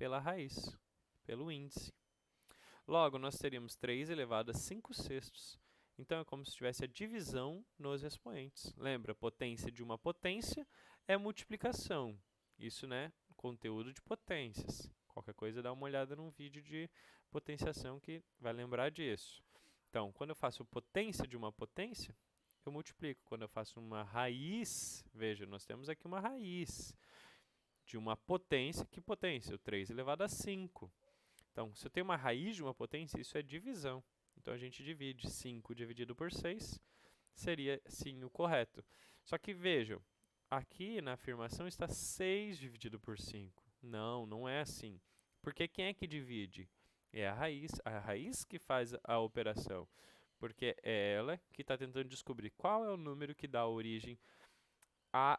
pela raiz, pelo índice. Logo, nós teríamos 3 elevado a 5 sextos. Então, é como se tivesse a divisão nos expoentes. Lembra, potência de uma potência é multiplicação. Isso, né? Conteúdo de potências. Qualquer coisa, dá uma olhada num vídeo de potenciação que vai lembrar disso. Então, quando eu faço potência de uma potência, eu multiplico. Quando eu faço uma raiz, veja, nós temos aqui uma raiz de uma potência. Que potência? O 3 elevado a 5. Então, se eu tenho uma raiz de uma potência, isso é divisão. Então, a gente divide 5 dividido por 6, seria sim o correto. Só que vejam, aqui na afirmação está 6 dividido por 5. Não, não é assim. Porque quem é que divide? É a raiz que faz a operação. Porque é ela que está tentando descobrir qual é o número que dá origem a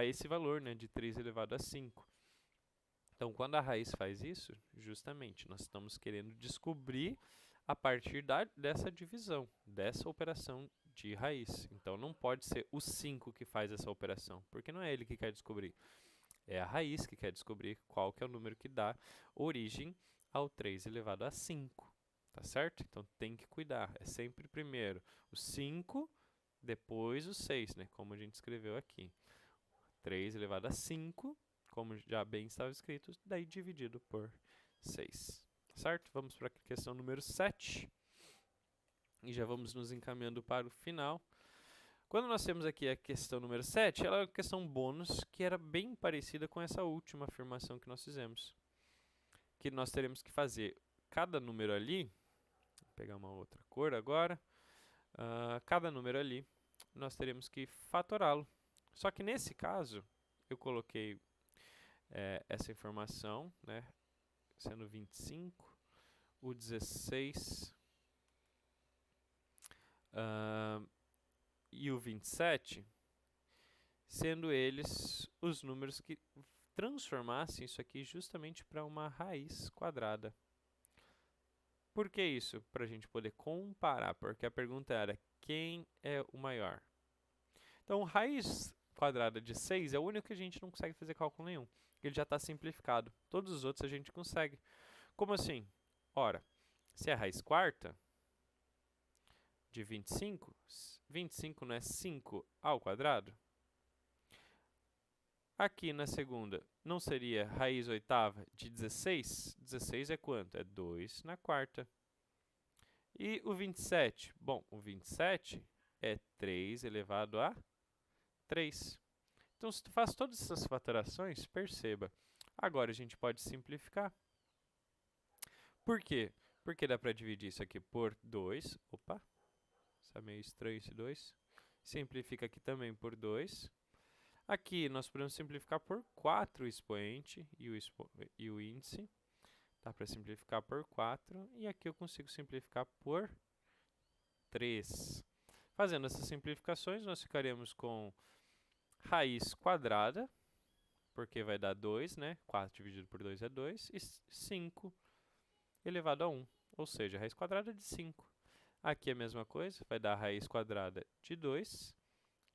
esse valor, né, de 3 elevado a 5. Então, quando a raiz faz isso, justamente, nós estamos querendo descobrir a partir dessa divisão, dessa operação de raiz. Então, não pode ser o 5 que faz essa operação, porque não é ele que quer descobrir. É a raiz que quer descobrir qual que é o número que dá origem ao 3 elevado a 5. Tá certo? Então, tem que cuidar. É sempre primeiro o 5, depois o 6, né? Como a gente escreveu aqui. 3 elevado a 5, como já bem estava escrito, daí dividido por 6. Certo? Vamos para a questão número 7. E já vamos nos encaminhando para o final. Quando nós temos aqui a questão número 7, ela é uma questão bônus que era bem parecida com essa última afirmação que nós fizemos. Que nós teremos que fazer cada número ali, vou pegar uma outra cor agora, cada número ali, nós teremos que fatorá-lo. Só que nesse caso, eu coloquei essa informação, né, sendo 25, o 16 e o 27, sendo eles os números que transformassem isso aqui justamente para uma raiz quadrada. Por que isso? Para a gente poder comparar, porque a pergunta era quem é o maior. Então, raiz quadrada de 6 é o único que a gente não consegue fazer cálculo nenhum. Ele já está simplificado. Todos os outros a gente consegue. Como assim? Ora, se é a raiz quarta de 25, 25 não é 5 ao quadrado? Aqui na segunda, não seria raiz oitava de 16? 16 é quanto? É 2 na quarta. E o 27? Bom, o 27 é 3 elevado a 3. Então, se tu faz todas essas fatorações, perceba. Agora a gente pode simplificar. Por quê? Porque dá para dividir isso aqui por 2. Opa, está meio estranho esse 2. Simplifica aqui também por 2. Aqui nós podemos simplificar por 4 o expoente e o índice. Dá para simplificar por 4. E aqui eu consigo simplificar por 3. Fazendo essas simplificações, nós ficaremos com raiz quadrada, porque vai dar 2, né? 4 dividido por 2 é 2. E 5 elevado a 1. Ou seja, a raiz quadrada de 5. Aqui é a mesma coisa, vai dar a raiz quadrada de 2.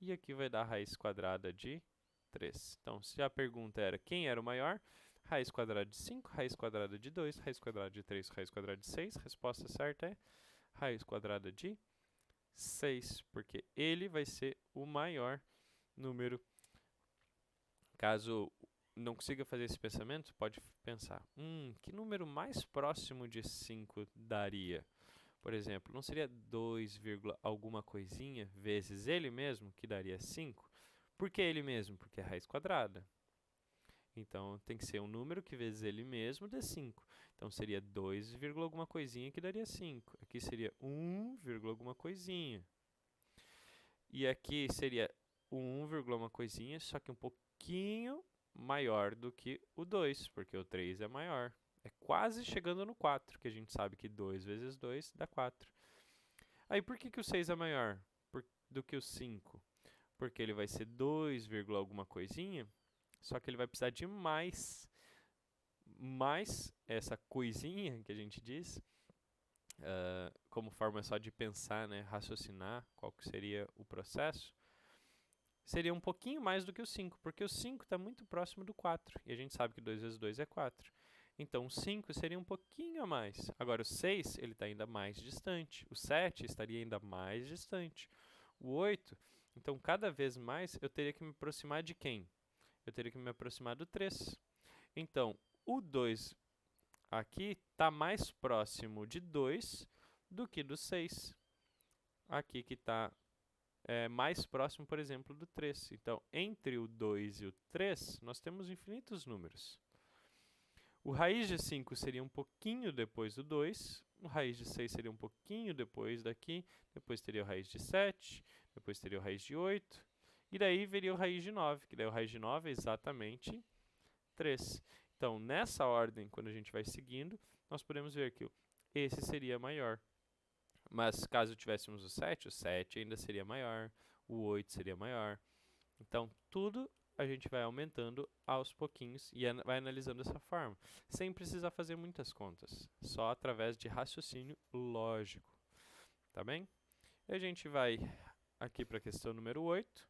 E aqui vai dar a raiz quadrada de 3. Então, se a pergunta era quem era o maior, raiz quadrada de 5, raiz quadrada de 2, raiz quadrada de 3, raiz quadrada de 6. A resposta certa é raiz quadrada de 6, porque ele vai ser o maior número. Caso não consiga fazer esse pensamento, pode pensar, que número mais próximo de 5 daria? Por exemplo, não seria 2, alguma coisinha vezes ele mesmo, que daria 5? Por que ele mesmo? Porque é raiz quadrada. Então, tem que ser um número que vezes ele mesmo dê 5. Então, seria 2, alguma coisinha que daria 5. Aqui seria 1, alguma coisinha. E aqui seria 1, alguma coisinha, só que um pouquinho maior do que o 2, porque o 3 é maior. É quase chegando no 4, que a gente sabe que 2 vezes 2 dá 4. Aí, por que o 6 é maior do que o 5? Porque ele vai ser 2, alguma coisinha, só que ele vai precisar de mais essa coisinha que a gente diz, como forma só de pensar, né, raciocinar qual que seria o processo. seria um pouquinho mais do que o 5, porque o 5 está muito próximo do 4, e a gente sabe que 2 vezes 2 é 4. Então, o 5 seria um pouquinho a mais. Agora, o 6, ele está ainda mais distante. O 7 estaria ainda mais distante. O 8, então, cada vez mais, eu teria que me aproximar de quem? Eu teria que me aproximar do 3. Então, o 2 aqui está mais próximo de 2 do que do 6. Aqui que está mais próximo, por exemplo, do 3. Então, entre o 2 e o 3, nós temos infinitos números. O raiz de 5 seria um pouquinho depois do 2, o raiz de 6 seria um pouquinho depois daqui, depois teria o raiz de 7, depois teria o raiz de 8, e daí viria o raiz de 9, que daí o raiz de 9 é exatamente 3. Então, nessa ordem, quando a gente vai seguindo, nós podemos ver que esse seria maior. Mas caso tivéssemos o 7 ainda seria maior, o 8 seria maior. Então, tudo a gente vai aumentando aos pouquinhos e vai analisando dessa forma, sem precisar fazer muitas contas, só através de raciocínio lógico, tá bem? E a gente vai aqui para a questão número 8.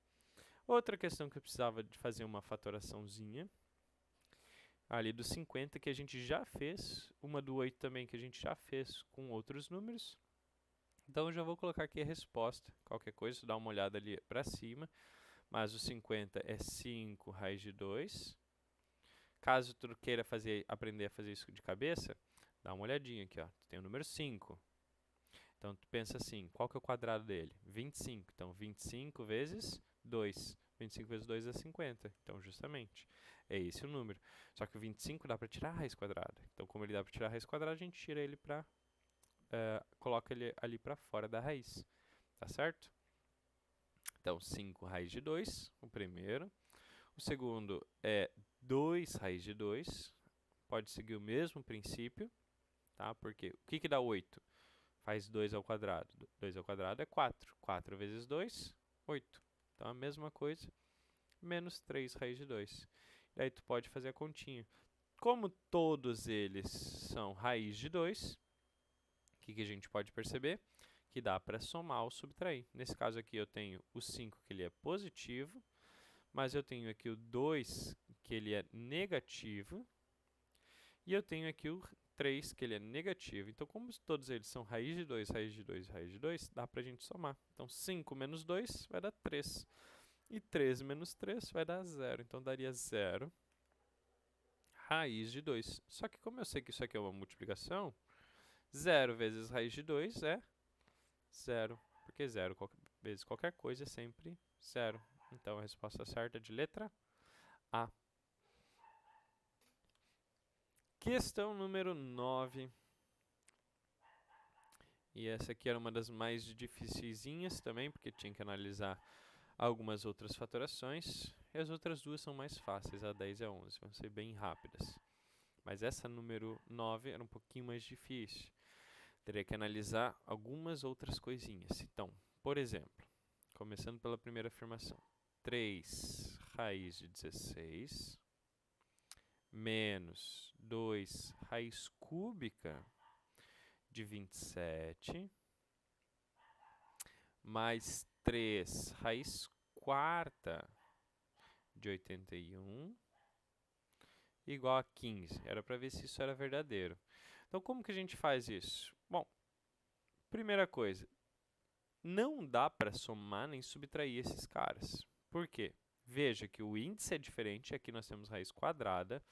Outra questão que eu precisava de fazer uma fatoraçãozinha, ali do 50 que a gente já fez, uma do 8 também que a gente já fez com outros números. Então, eu já vou colocar aqui a resposta, qualquer coisa, dá uma olhada ali para cima. Mas o 50 é 5 raiz de 2. Caso tu queira aprender a fazer isso de cabeça, dá uma olhadinha aqui, ó. Tu tem o número 5. Então, tu pensa assim, qual que é o quadrado dele? 25. Então, 25 vezes 2. 25 vezes 2 é 50. Então, justamente, é esse o número. Só que o 25 dá para tirar a raiz quadrada. Então, como ele dá para tirar a raiz quadrada, a gente tira ele coloca ele ali para fora da raiz. Tá certo? Então, 5 raiz de 2, o primeiro. O segundo é 2 raiz de 2. Pode seguir o mesmo princípio, tá? Porque o que dá 8? Faz 2 ao quadrado. 2 ao quadrado é 4. 4 vezes 2, 8. Então, a mesma coisa, menos 3 raiz de 2. E aí, tu pode fazer a continha. Como todos eles são raiz de 2, o que a gente pode perceber? Que dá para somar ou subtrair. Nesse caso aqui eu tenho o 5 que ele é positivo, mas eu tenho aqui o 2 que ele é negativo, e eu tenho aqui o 3 que ele é negativo. Então, como todos eles são raiz de 2, raiz de 2, raiz de 2, dá para a gente somar. Então, 5 menos 2 vai dar 3. E 3 menos 3 vai dar 0. Então, daria 0 raiz de 2. Só que como eu sei que isso aqui é uma multiplicação, 0 vezes raiz de 2 é 0, porque 0 vezes qualquer coisa é sempre 0. Então, a resposta certa é de letra A. Questão número 9. E essa aqui era uma das mais dificilzinhas também, porque tinha que analisar algumas outras fatorações. E as outras duas são mais fáceis, a 10 e a 11, vão ser bem rápidas. Mas essa número 9 era um pouquinho mais difícil. Teria que analisar algumas outras coisinhas. Então, por exemplo, começando pela primeira afirmação. 3 raiz de 16 menos 2 raiz cúbica de 27 mais 3 raiz quarta de 81 igual a 15. Era para ver se isso era verdadeiro. Então, como que a gente faz isso? Bom, primeira coisa, não dá para somar nem subtrair esses caras. Por quê? Veja que o índice é diferente. Aqui nós temos raiz quadrada,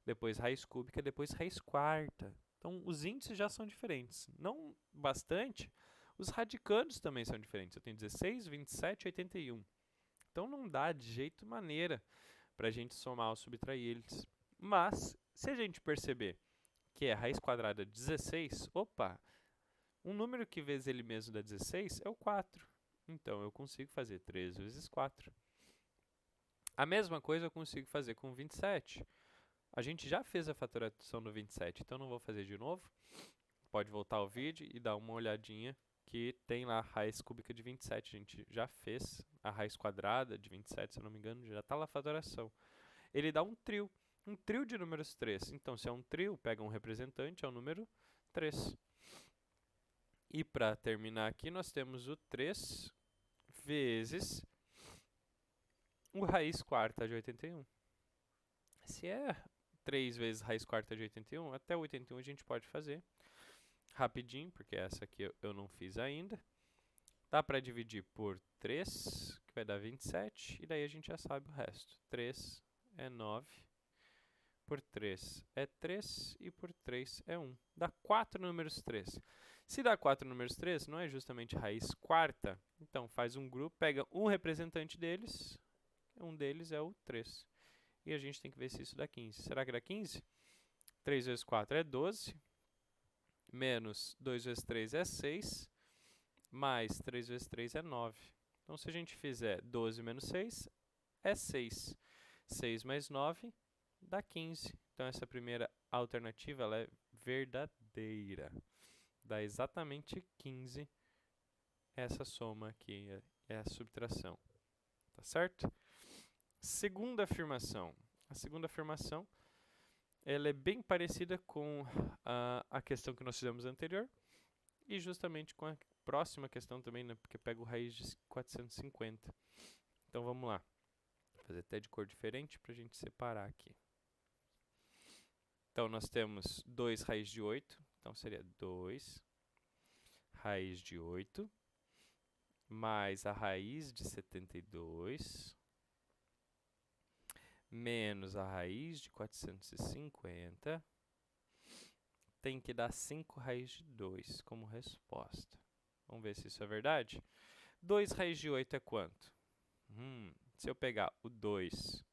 depois raiz cúbica, depois raiz quarta. Então, os índices já são diferentes. Não bastante, os radicanos também são diferentes. Eu tenho 16, 27 e 81. Então, não dá de jeito maneira para a gente somar ou subtrair eles. Mas, se a gente perceber que é raiz quadrada de 16, opa, um número que vezes ele mesmo dá 16 é o 4. Então, eu consigo fazer 3 vezes 4. A mesma coisa eu consigo fazer com 27. A gente já fez a fatoração do 27, então não vou fazer de novo. Pode voltar ao vídeo e dar uma olhadinha que tem lá a raiz cúbica de 27. A gente já fez a raiz quadrada de 27, se eu não me engano, já está lá a fatoração. Ele dá um trio de números 3. Então, se é um trio, pega um representante, é o número 3. E para terminar aqui, nós temos o 3 vezes o raiz quarta de 81. Se é 3 vezes raiz quarta de 81, até 81 a gente pode fazer rapidinho, porque essa aqui eu não fiz ainda. Dá para dividir por 3, que vai dar 27, e daí a gente já sabe o resto. 3 é 9, por 3 é 3, e por 3 é 1. Dá 4 números 3. Se dá 4 números 3, não é justamente raiz quarta, então faz um grupo, pega um representante deles, um deles é o 3. E a gente tem que ver se isso dá 15. Será que dá 15? 3 vezes 4 é 12, menos 2 vezes 3 é 6, mais 3 vezes 3 é 9. Então, se a gente fizer 12 menos 6, é 6. 6 mais 9 dá 15. Então, essa primeira alternativa ela é verdadeira. Dá exatamente 15 essa soma aqui, é a subtração. Tá certo? Segunda afirmação. A segunda afirmação ela é bem parecida com a questão que nós fizemos anterior e justamente com a próxima questão também, né, porque pega o raiz de 450. Então vamos lá. Vou fazer até de cor diferente para a gente separar aqui. Então nós temos 2 raiz de 8, então seria 2 raiz de 8 mais a raiz de 72 menos a raiz de 450, tem que dar 5 raiz de 2 como resposta. Vamos ver se isso é verdade? 2 raiz de 8 é quanto? Se eu pegar o 2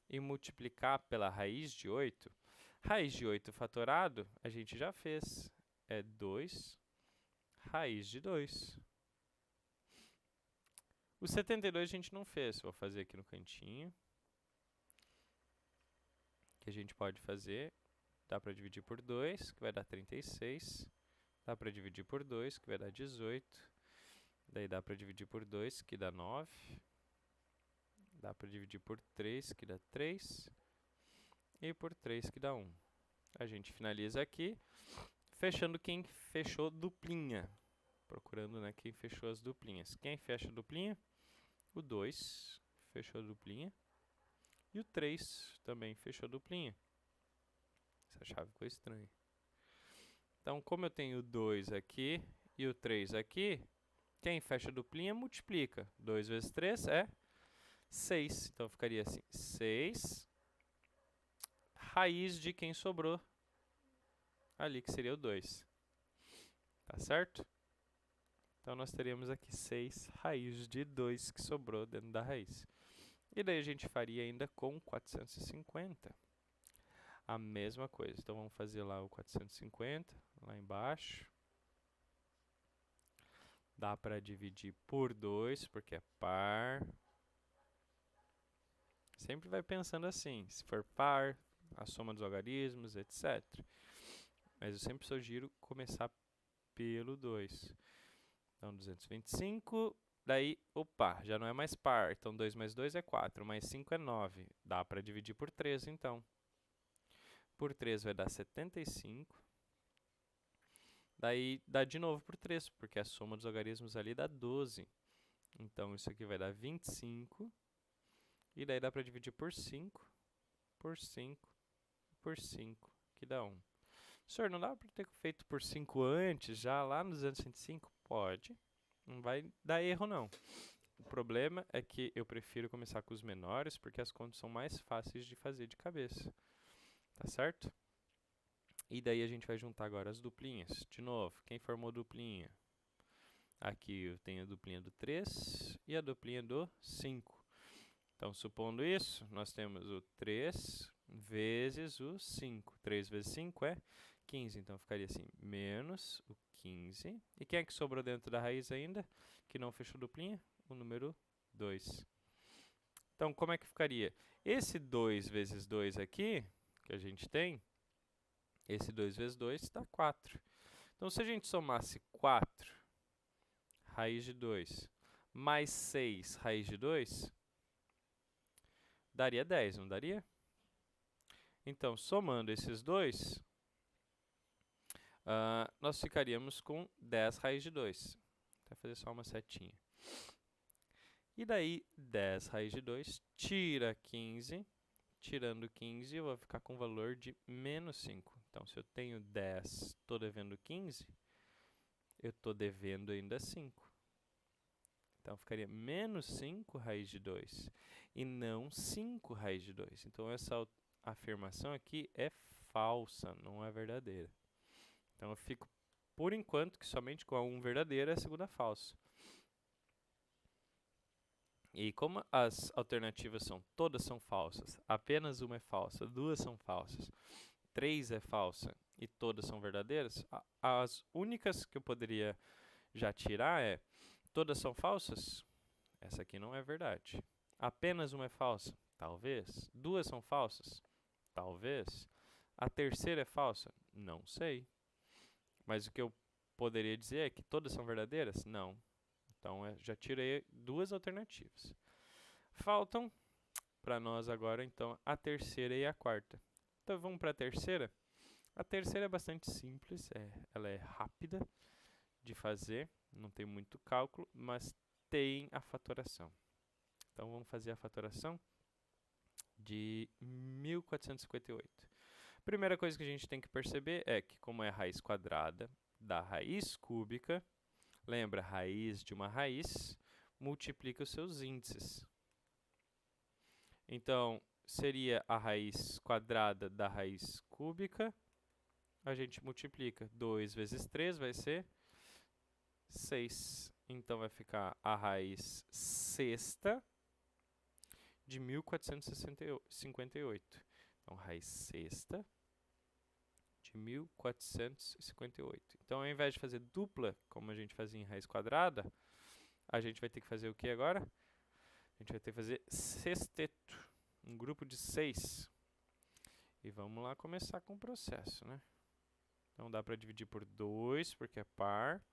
e multiplicar pela raiz de 8, raiz de 8 fatorado, a gente já fez. É 2 raiz de 2. O 72 a gente não fez. Vou fazer aqui no cantinho. Que a gente pode fazer. Dá para dividir por 2, que vai dar 36. Dá para dividir por 2, que vai dar 18. Daí dá para dividir por 2, que dá 9. Dá para dividir por 3, que dá 3. E por 3, que dá 1. A gente finaliza aqui, fechando quem fechou duplinha. Procurando, né, quem fechou as duplinhas. Quem fecha a duplinha? O 2 fechou a duplinha. E o 3 também fechou a duplinha. Essa chave ficou estranha. Então, como eu tenho o 2 aqui e o 3 aqui, quem fecha a duplinha multiplica. 2 vezes 3 é 6. Então, ficaria assim, 6 raiz de quem sobrou ali, que seria o 2. Tá certo? Então, nós teríamos aqui 6 raiz de 2 que sobrou dentro da raiz. E daí a gente faria ainda com 450. A mesma coisa. Então, vamos fazer lá o 450, lá embaixo. Dá para dividir por 2, porque é par. Sempre vai pensando assim, se for par, a soma dos algarismos, etc. Mas eu sempre sugiro começar pelo 2. Então, 225, daí, opa, já não é mais par. Então, 2 mais 2 é 4, mais 5 é 9. Dá para dividir por 3, então. Por 3 vai dar 75. Daí, dá de novo por 3, porque a soma dos algarismos ali dá 12. Então, isso aqui vai dar 25. E daí dá para dividir por 5, por 5, por 5, que dá 1. Senhor, não dá para ter feito por 5 antes, já lá no 205? Pode. Não vai dar erro, não. O problema é que eu prefiro começar com os menores, porque as contas são mais fáceis de fazer de cabeça. Tá certo? E daí a gente vai juntar agora as duplinhas. De novo, quem formou duplinha? Aqui eu tenho a duplinha do 3 e a duplinha do 5. Então, supondo isso, nós temos o 3 vezes o 5. 3 vezes 5 é 15. Então, ficaria assim, menos o 15. E quem é que sobrou dentro da raiz ainda, que não fechou duplinha? O número 2. Então, como é que ficaria? Esse 2 vezes 2 aqui, que a gente tem, esse 2 vezes 2 dá 4. Então, se a gente somasse 4 raiz de 2 mais 6 raiz de 2, daria 10, não daria? Então, somando esses dois, nós ficaríamos com 10 raiz de 2. Vou fazer só uma setinha. E daí, 10 raiz de 2, tira 15. Tirando 15, eu vou ficar com o valor de menos 5. Então, se eu tenho 10, estou devendo 15, eu estou devendo ainda 5. Então, ficaria menos 5 raiz de 2 e não 5 raiz de 2. Então, essa afirmação aqui é falsa, não é verdadeira. Então, eu fico, por enquanto, que somente com a 1 verdadeira e a segunda falsa. E como as alternativas todas são falsas, apenas uma é falsa, 2 são falsas, 3 é falsa e todas são verdadeiras, as únicas que eu poderia já tirar é: todas são falsas? Essa aqui não é verdade. Apenas uma é falsa? Talvez. 2 são falsas? Talvez. A terceira é falsa? Não sei. Mas o que eu poderia dizer é que todas são verdadeiras? Não. Então, já tirei 2 alternativas. Faltam para nós agora, então, a terceira e a quarta. Então, vamos para a terceira. A terceira é bastante simples, ela é rápida de fazer, não tem muito cálculo, mas tem a fatoração. Então, vamos fazer a fatoração de 1458. Primeira coisa que a gente tem que perceber é que, como é a raiz quadrada da raiz cúbica, lembra, raiz de uma raiz, multiplica os seus índices. Então, seria a raiz quadrada da raiz cúbica, a gente multiplica. 2 vezes 3 vai ser 6. Então, vai ficar a raiz sexta de 1458. Então, raiz sexta de 1458. Então, ao invés de fazer dupla, como a gente fazia em raiz quadrada, a gente vai ter que fazer o que agora? A gente vai ter que fazer sexteto, um grupo de 6. E vamos lá começar com o processo, né? Então, dá para dividir por 2, porque é par.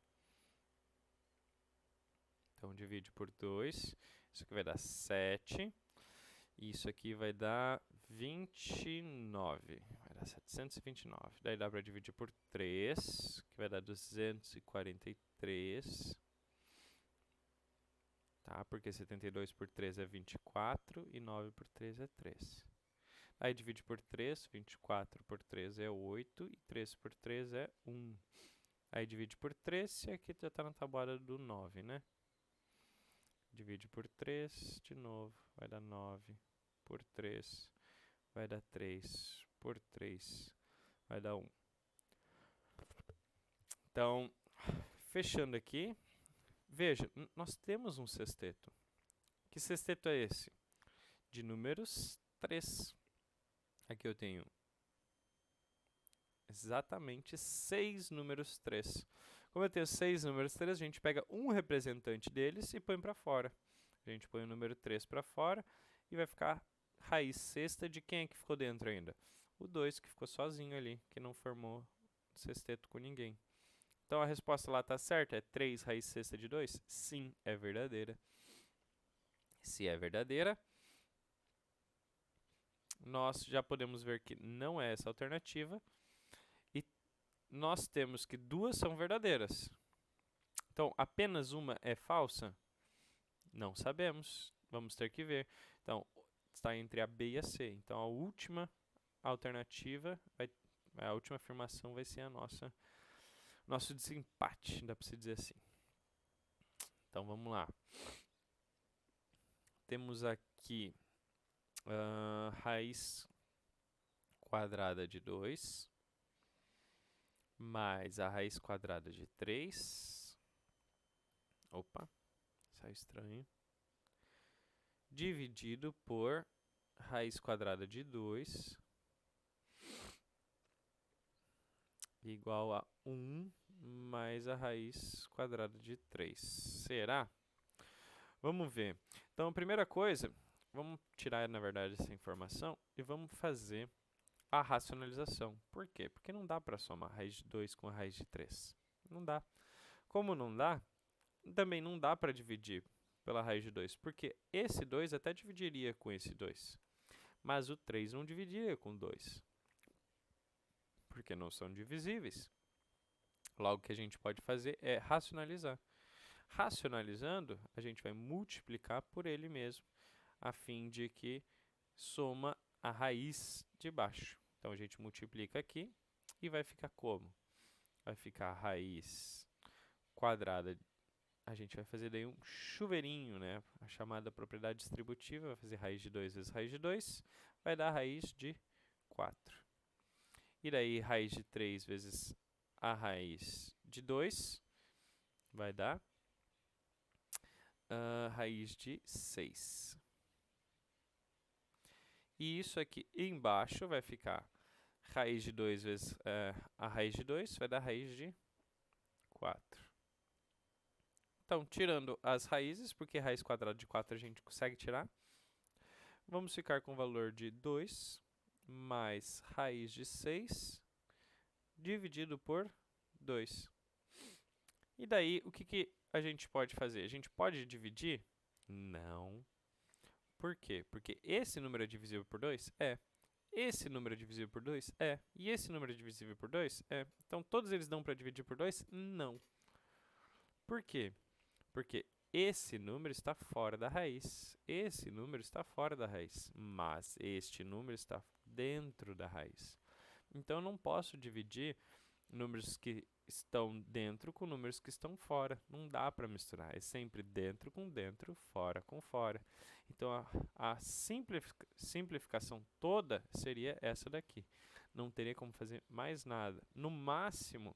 Então, divide por 2. Isso aqui vai dar 7. E isso aqui vai dar 29. Vai dar 729. Daí dá para dividir por 3, que vai dar 243. Tá? Porque 72 por 3 é 24 e 9 por 3 é 3. Aí divide por 3, 24 por 3 é 8 e 3 por 3 é 1. Aí divide por 3 e aqui já está na tabuada do 9, né? Divide por 3 de novo, vai dar 9 por 3, vai dar 3 por 3, vai dar 1. Então, fechando aqui, veja, nós temos um sexteto. Que sexteto é esse? De números 3. Aqui eu tenho exatamente 6 números 3. Como eu tenho 6 números 3, a gente pega um representante deles e põe para fora. A gente põe o número 3 para fora e vai ficar raiz sexta de quem é que ficou dentro ainda? O 2, que ficou sozinho ali, que não formou sexteto com ninguém. Então, a resposta lá está certa? É 3 raiz sexta de 2? Sim, é verdadeira. Se é verdadeira, nós já podemos ver que não é essa alternativa. E nós temos que 2 são verdadeiras. Então, apenas uma é falsa? Não sabemos. Vamos ter que ver. Então, está entre a B e a C. Então, a última alternativa, a última afirmação vai ser a nosso desempate, dá para se dizer assim. Então, vamos lá. Temos aqui raiz quadrada de 2 mais a raiz quadrada de 3. Opa, saiu estranho. Dividido por raiz quadrada de 2 igual a 1 mais a raiz quadrada de 3. Será? Vamos ver. Então, a primeira coisa, vamos tirar, na verdade, essa informação e vamos fazer a racionalização. Por quê? Porque não dá para somar raiz de 2 com a raiz de 3. Não dá. Como não dá, também não dá para dividir pela raiz de 2, porque esse 2 até dividiria com esse 2, mas o 3 não dividiria com 2, porque não são divisíveis. Logo, o que a gente pode fazer é racionalizar. Racionalizando, a gente vai multiplicar por ele mesmo, a fim de que soma a raiz de baixo. Então, a gente multiplica aqui e vai ficar como? Vai ficar a raiz quadrada. A gente vai fazer daí um chuveirinho, né? A chamada propriedade distributiva vai fazer raiz de 2 vezes raiz de 2, vai dar raiz de 4. E daí, raiz de 3 vezes a raiz de 2 vai dar raiz de 6. E isso aqui embaixo vai ficar raiz de 2 vezes a raiz de 2, vai dar raiz de 4. Então, tirando as raízes, porque raiz quadrada de 4 a gente consegue tirar, vamos ficar com o valor de 2 mais raiz de 6 dividido por 2. E daí, o que a gente pode fazer? A gente pode dividir? Não. Por quê? Porque esse número é divisível por 2? É. Esse número é divisível por 2? É. E esse número é divisível por 2? É. Então, todos eles dão para dividir por 2? Não. Por quê? Porque esse número está fora da raiz. Esse número está fora da raiz. Mas este número está dentro da raiz. Então, eu não posso dividir números que estão dentro com números que estão fora. Não dá para misturar. É sempre dentro com dentro, fora com fora. Então, a simplificação toda seria essa daqui. Não teria como fazer mais nada. No máximo,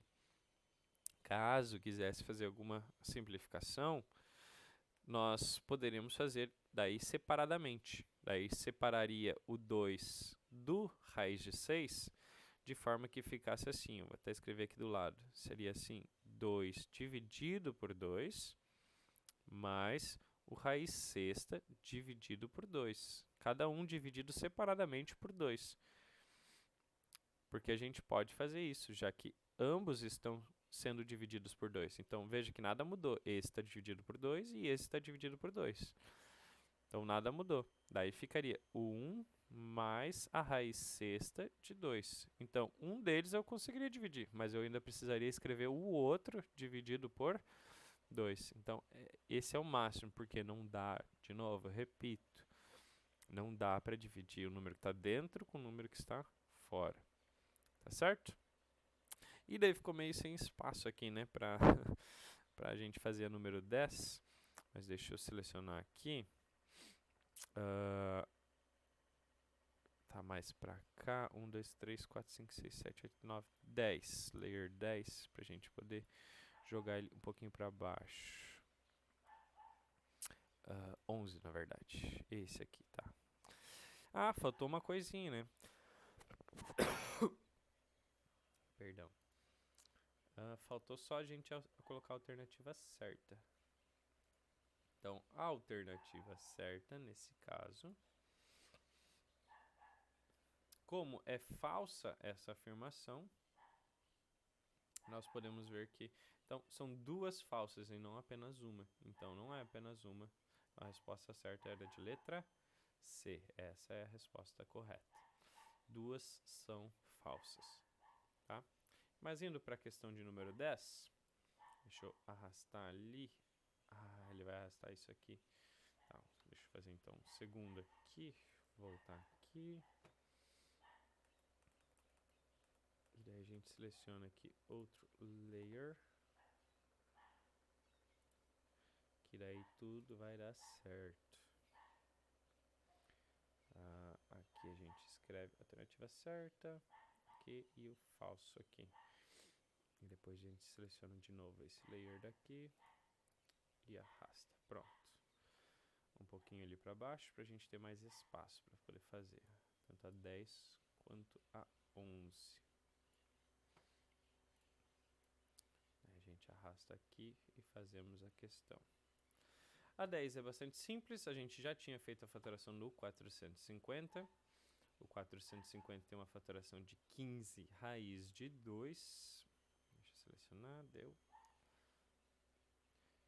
caso quisesse fazer alguma simplificação, nós poderíamos fazer daí separadamente. Daí separaria o 2 do raiz de 6 de forma que ficasse assim. Eu vou até escrever aqui do lado. Seria assim, 2 dividido por 2 mais o raiz sexta dividido por 2. Cada um dividido separadamente por 2. Porque a gente pode fazer isso, já que ambos estão sendo divididos por 2. Então, veja que nada mudou. Esse está dividido por 2 e esse está dividido por 2. Então, nada mudou. Daí ficaria o 1 mais a raiz sexta de 2. Então, um deles eu conseguiria dividir, mas eu ainda precisaria escrever o outro dividido por 2. Então, esse é o máximo, porque não dá, de novo, eu repito, não dá para dividir o número que está dentro com o número que está fora. Tá certo? E daí ficou meio sem espaço aqui, né, para a gente fazer a número 10. Mas deixa eu selecionar aqui. Tá mais pra cá. 1, 2, 3, 4, 5, 6, 7, 8, 9, 10. Layer 10, pra gente poder jogar ele um pouquinho pra baixo. 11, na verdade. Esse aqui, tá. Ah, faltou uma coisinha, né? Perdão. Faltou só a gente colocar a alternativa certa. Então, a alternativa certa, nesse caso, como é falsa essa afirmação, nós podemos ver que então, são duas falsas e não apenas uma. Então, não é apenas uma. A resposta certa era de letra C. Essa é a resposta correta. Duas são falsas. Tá? Mas indo para a questão de número 10, deixa eu arrastar ali. Ele vai arrastar isso aqui. Tá, deixa eu fazer então um segundo aqui. Voltar aqui. E daí a gente seleciona aqui outro layer. Que daí tudo vai dar certo. Aqui a gente escreve a alternativa certa aqui e o falso aqui. E depois a gente seleciona de novo esse layer daqui e arrasta. Pronto. Um pouquinho ali para baixo para a gente ter mais espaço para poder fazer. Tanto a 10 quanto a 11. A gente arrasta aqui e fazemos a questão. A 10 é bastante simples, a gente já tinha feito a fatoração no 450. O 450 tem uma fatoração de 15 raiz de 2. Deixa eu selecionar, deu.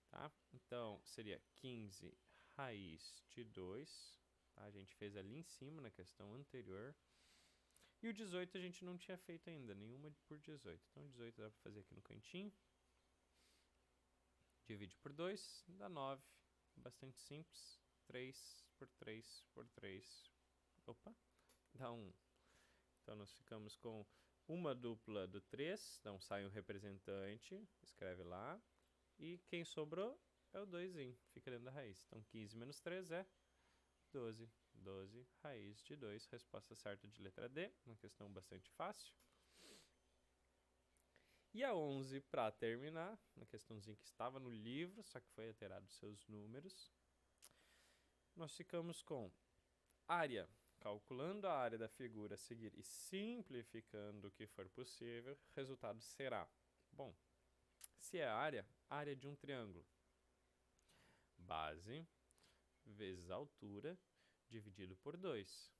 Tá? Então, seria 15 raiz de 2. Tá? A gente fez ali em cima na questão anterior. E o 18 a gente não tinha feito ainda, nenhuma por 18. Então, 18 dá para fazer aqui no cantinho. Divide por 2, dá 9. Bastante simples. 3 por 3 por 3. Opa, dá 1. Então, nós ficamos com uma dupla do 3. Então, sai um representante. Escreve lá. E quem sobrou é o 2. Fica dentro da raiz. Então, 15 menos 3 é 12. 12, raiz de 2. Resposta certa de letra D. Uma questão bastante fácil. E a 11, para terminar, uma questãozinha que estava no livro, só que foi alterado seus números. Nós ficamos com área. Calculando a área da figura a seguir e simplificando o que for possível, o resultado será, bom, se é área de um triângulo. Base vezes altura dividido por 2.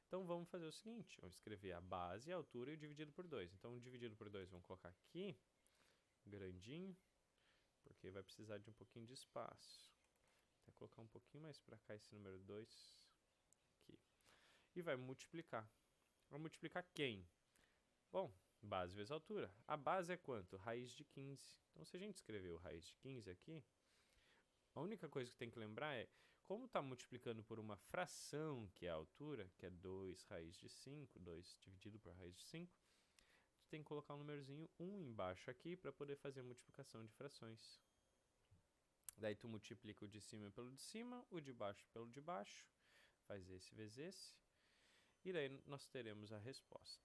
Então, vamos fazer o seguinte, vamos escrever a base, a altura e o dividido por 2. Então, o dividido por 2 vamos colocar aqui, grandinho, porque vai precisar de um pouquinho de espaço. Vou colocar um pouquinho mais para cá esse número 2 aqui. E vai multiplicar. Vai multiplicar quem? Bom, base vezes altura. A base é quanto? Raiz de 15. Então, se a gente escrever o raiz de 15 aqui, a única coisa que tem que lembrar é, como está multiplicando por uma fração, que é a altura, que é 2 raiz de 5, 2 dividido por raiz de 5, tu tem que colocar um númerozinho 1 embaixo aqui para poder fazer a multiplicação de frações. Daí tu multiplica o de cima pelo de cima, o de baixo pelo de baixo, faz esse vezes esse, e daí nós teremos a resposta.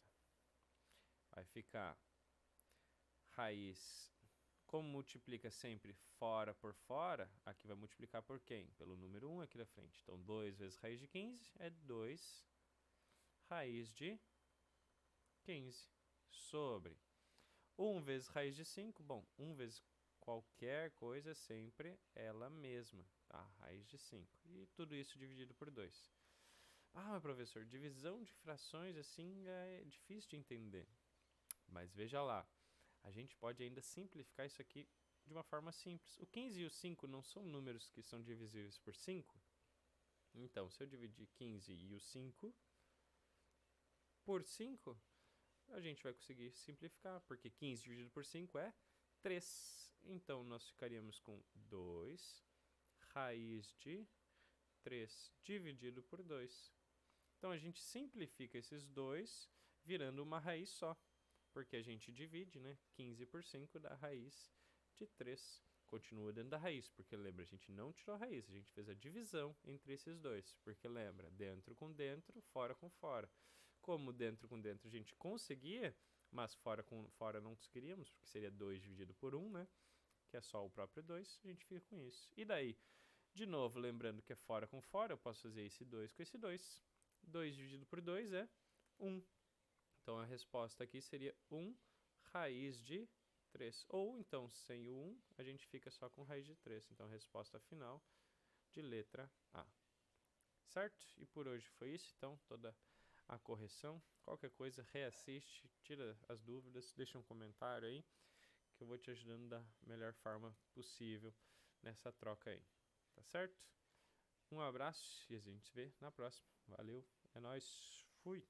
Vai ficar raiz, como multiplica sempre fora por fora, aqui vai multiplicar por quem? Pelo número 1 aqui na frente. Então, 2 vezes raiz de 15 é 2 raiz de 15 sobre 1 vezes raiz de 5. Bom, 1 vezes qualquer coisa é sempre ela mesma, tá? Raiz de 5. E tudo isso dividido por 2. Ah, mas professor, divisão de frações assim é difícil de entender. Mas veja lá, a gente pode ainda simplificar isso aqui de uma forma simples. O 15 e o 5 não são números que são divisíveis por 5? Então, se eu dividir 15 e o 5 por 5, a gente vai conseguir simplificar, porque 15 dividido por 5 é 3. Então, nós ficaríamos com 2 raiz de 3 dividido por 2. Então, a gente simplifica esses dois virando uma raiz só, porque a gente divide, né? 15 por 5 dá raiz de 3. Continua dentro da raiz, porque lembra, a gente não tirou a raiz, a gente fez a divisão entre esses dois, porque lembra, dentro com dentro, fora com fora. Como dentro com dentro a gente conseguia, mas fora com fora não conseguiríamos, porque seria 2 dividido por 1, né? Que é só o próprio 2, a gente fica com isso. E daí, de novo, lembrando que é fora com fora, eu posso fazer esse 2 com esse 2. 2 dividido por 2 é 1. Então, a resposta aqui seria 1 raiz de 3. Ou, então, sem o 1, a gente fica só com raiz de 3. Então, a resposta final de letra A. Certo? E por hoje foi isso. Então, toda a correção. Qualquer coisa, reassiste, tira as dúvidas, deixa um comentário aí, que eu vou te ajudando da melhor forma possível nessa troca aí. Tá certo? Um abraço e a gente se vê na próxima. Valeu, é nóis, fui!